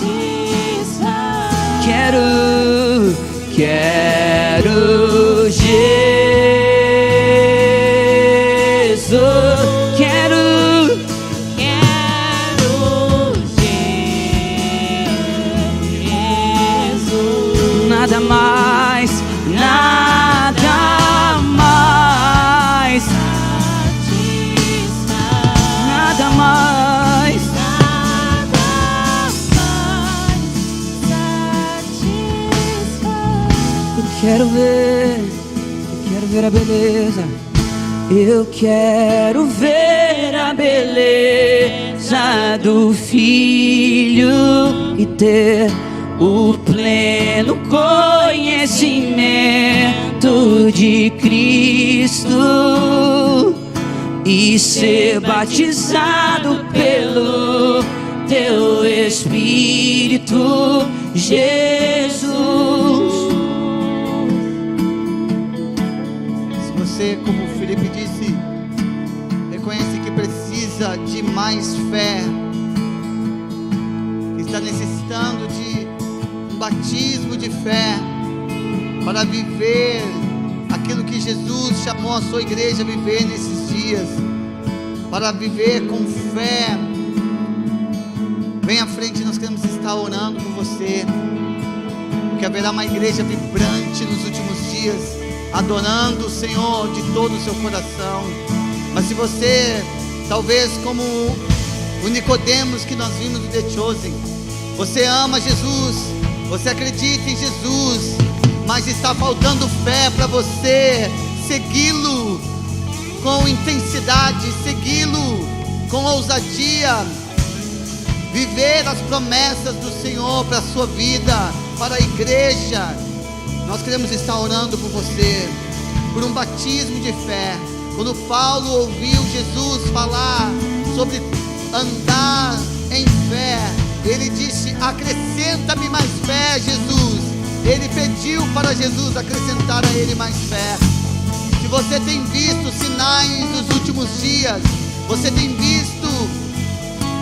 Quero Jesus. Quero Jesus. Nada mais, nada mais, nada mais. Eu quero ver a beleza. Eu quero ver a beleza do Filho e ter o pleno conhecimento de Cristo e ser batizado pelo Teu Espírito, Jesus. Se você, como o Felipe disse, reconhece que precisa de mais fé, que está necessitando de um batismo de fé para viver aquilo que Jesus chamou a sua igreja a viver nesses dias, para viver com fé, vem à frente, nós queremos estar orando por você, porque haverá uma igreja vibrante nos últimos dias, adorando o Senhor de todo o seu coração. Mas se você, talvez como o Nicodemos que nós vimos do The Chosen, você ama Jesus, você acredita em Jesus, mas está faltando fé para você segui-lo com intensidade, segui-lo com ousadia, viver as promessas do Senhor para a sua vida, para a igreja. Nós queremos estar orando por você, por um batismo de fé. Quando Paulo ouviu Jesus falar sobre andar em fé, ele disse: acrescenta-me mais fé, Jesus. Ele pediu para Jesus acrescentar a ele mais fé. Se você tem visto sinais nos últimos dias, você tem visto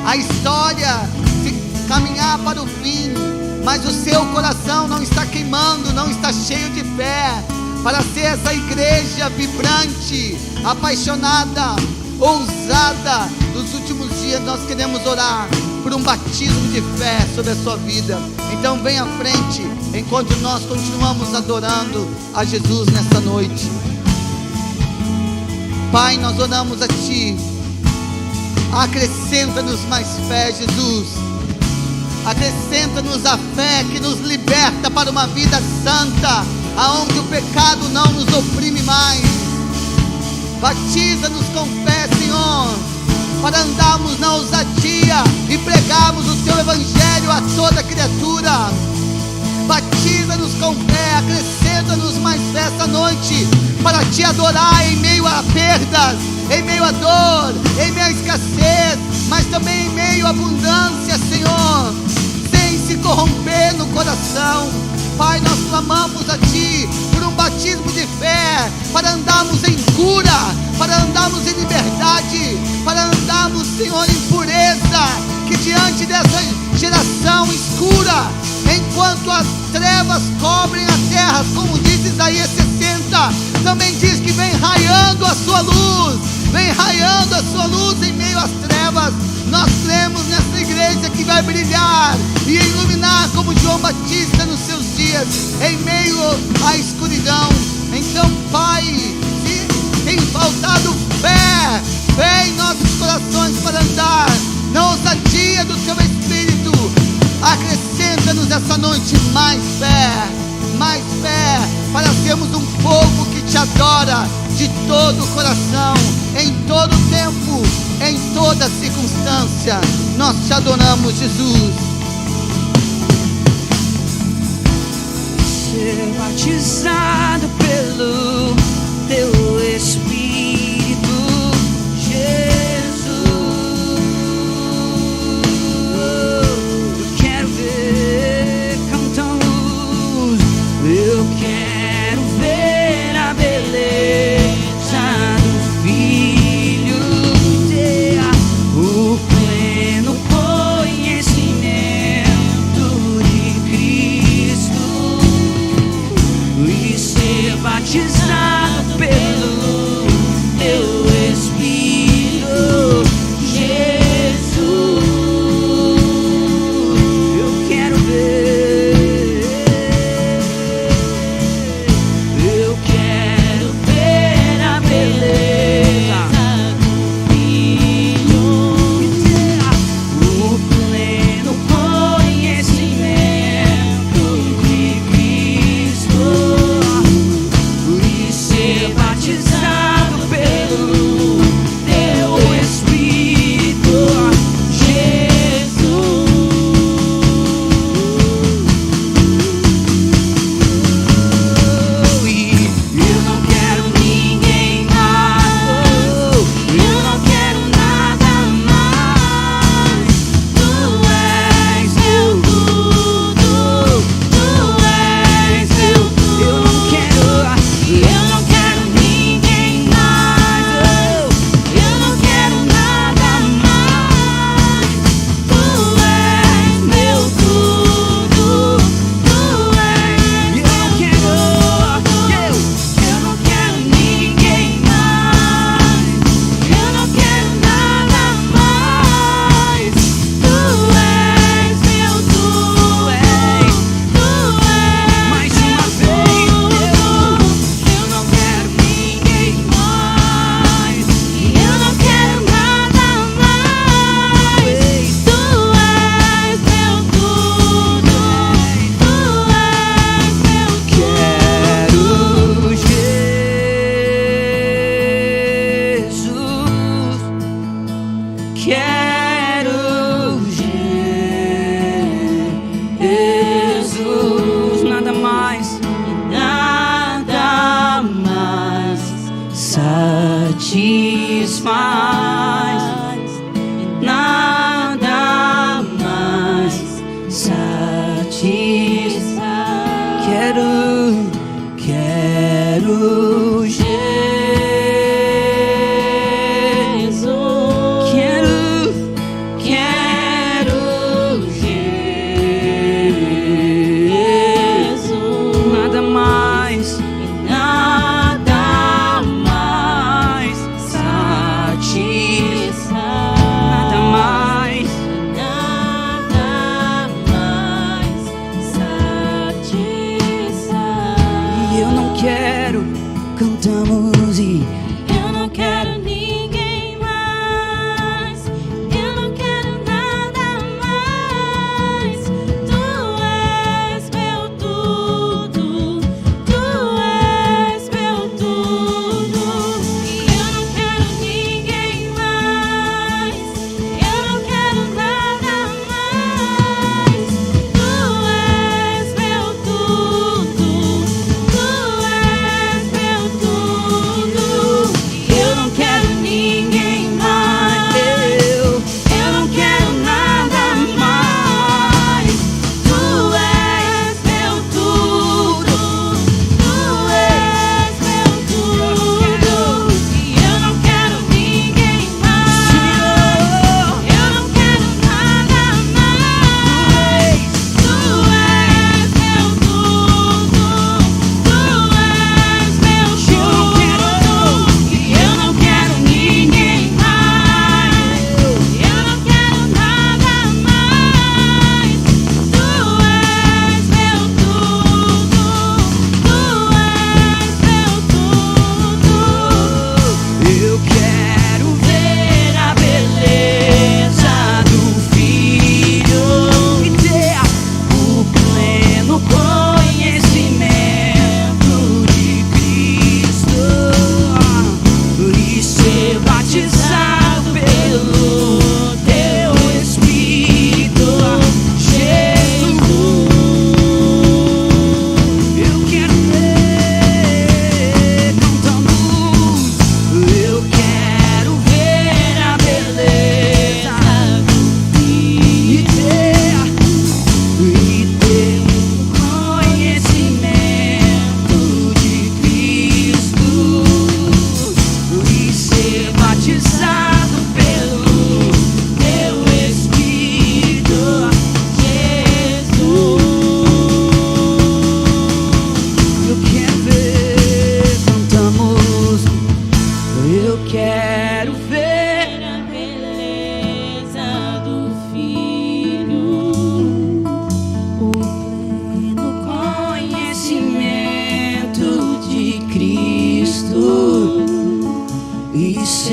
a história se caminhar para o fim, mas o seu coração não está queimando, não está cheio de fé para ser essa igreja vibrante, apaixonada, ousada dos últimos dias. Nós queremos orar por um batismo de fé sobre a sua vida. Então vem à frente, enquanto nós continuamos adorando a Jesus nessa noite. Pai, nós oramos a Ti. Acrescenta-nos mais fé, Jesus. Acrescenta-nos a fé que nos liberta para uma vida santa, aonde o pecado não nos oprime mais. Batiza-nos com fé, Senhor, para andarmos na ousadia e pregarmos o Teu Evangelho a toda criatura. Batiza-nos com fé, acrescenta-nos mais fé essa noite, para Te adorar em meio a perdas, em meio a dor, em meio a escassez, mas também em meio à abundância, Senhor, sem se corromper no coração. Pai, nós clamamos a Ti por um batismo de fé, para andarmos em cura, para andarmos em liberdade, para andarmos, Senhor, em pureza, que diante dessa geração escura, enquanto as trevas cobrem a terra, como diz Isaías 60, também diz que vem raiando a sua luz, vem raiando a sua luz em meio às trevas. Nós cremos nessa igreja que vai brilhar e iluminar como João Batista nos seus dias, em meio à escuridão. Então, Pai, se tem faltado fé em nossos corações para andar na ousadia do Teu Espírito, acrescenta-nos essa noite mais fé, para sermos um povo que Te adora de todo o coração, em todo o tempo, em toda circunstância. Nós Te adoramos, Jesus. Ser batizado pelo Teu Espírito, Jesus. Eu quero ver cantando, eu quero ver a beleza do Filho, ter o pleno conhecimento batizado pelo teu Espírito, Jesus. Eu quero ver, eu quero ver a beleza do Filho, o pleno conhecimento de Cristo e ser batizado pelo teu Espírito, Jesus. Eu não quero ninguém mais, eu não quero nada mais. Tu és meu tudo, tu és meu tudo. Eu não quero ninguém mais, eu não quero nada mais. Tu és meu tudo, tu és. Eu não quero ninguém mais, eu não quero nada mais. Tu és meu tudo, tu és. Mais uma vez, eu não quero ninguém mais, eu não quero nada mais. Tu és meu tudo, tu és meu tudo. Quero Jesus, nada mais satisfaz, nada mais satisfaz. Quero Jesus, quero Jesus, nada mais satisfaz, nada mais satisfaz. E eu não quero, cantamos e eu não quero ninguém mais, eu não quero nada mais. Tu és meu tudo, tu és meu tudo. E eu não quero ninguém mais, eu não quero nada mais. Tu és meu tudo, tu és meu tudo.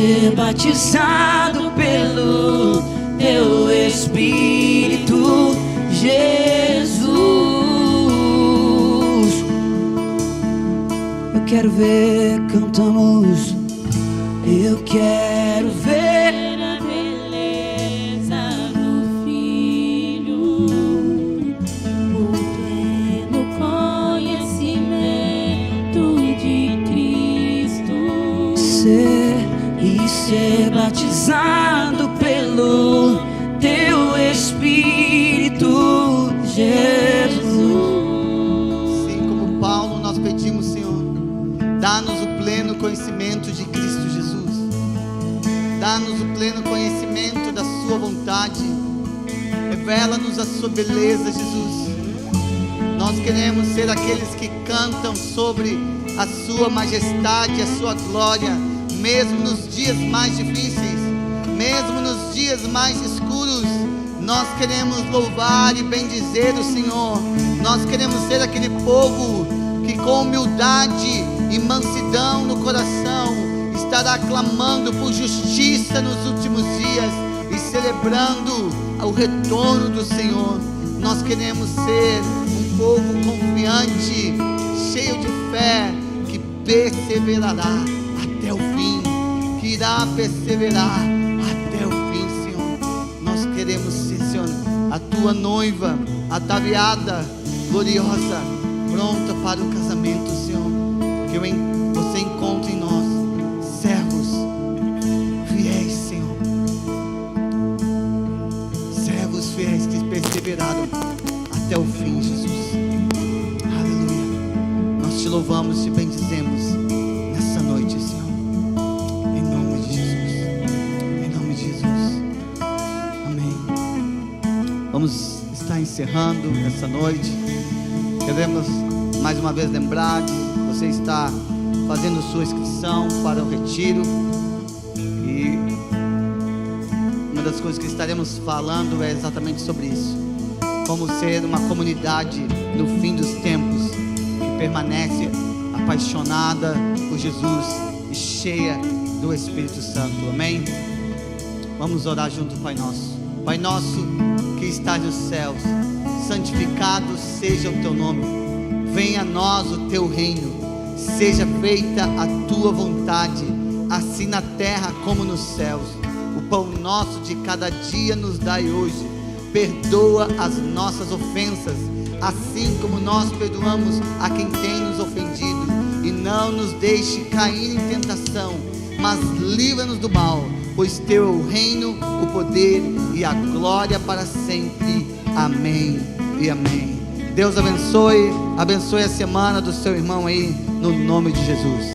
ser batizado pelo teu Espírito, Jesus. Eu quero ver, cantamos. Eu quero ver a beleza do Filho, o pleno conhecimento de Cristo, ser batizado pelo teu Espírito, Jesus. Assim como Paulo, nós pedimos, Senhor, dá-nos o pleno conhecimento de Cristo Jesus. Dá-nos o pleno conhecimento da sua vontade. Revela-nos a sua beleza, Jesus. Nós queremos ser aqueles que cantam sobre a sua majestade, a sua glória, mesmo nos dias mais difíceis, mesmo nos dias mais escuros. Nós queremos louvar e bendizer o Senhor. Nós queremos ser aquele povo que com humildade e mansidão no coração estará clamando por justiça nos últimos dias e celebrando o retorno do Senhor. Nós queremos ser um povo confiante, cheio de fé, que perseverará até o fim, que irá perseverar até o fim, Senhor. Nós queremos ser, Senhor, a tua noiva, ataviada, gloriosa, pronta para o casamento, Senhor. Que você encontre em nós servos fiéis, Senhor. Servos fiéis que perseveraram até o fim, Jesus. Aleluia. Nós te louvamos e te bendizemos nessa noite, Senhor. Em nome de Jesus. Em nome de Jesus. Amém. Vamos estar encerrando essa noite. Queremos mais uma vez lembrar que você está fazendo sua inscrição para o retiro. E uma das coisas que estaremos falando é exatamente sobre isso. Como ser uma comunidade no fim dos tempos, que permanece apaixonada por Jesus e cheia do Espírito Santo. Amém? Vamos orar junto, Pai Nosso. Pai Nosso que estás nos céus, santificado seja o teu nome. Venha a nós o teu reino. Seja feita a tua vontade, assim na terra como nos céus. O pão nosso de cada dia nos dai hoje. Perdoa as nossas ofensas, assim como nós perdoamos a quem tem nos ofendido. E não nos deixe cair em tentação, mas livra-nos do mal, pois teu é o reino, o poder e a glória para sempre. Amém e amém. Deus abençoe a semana do seu irmão aí, no nome de Jesus.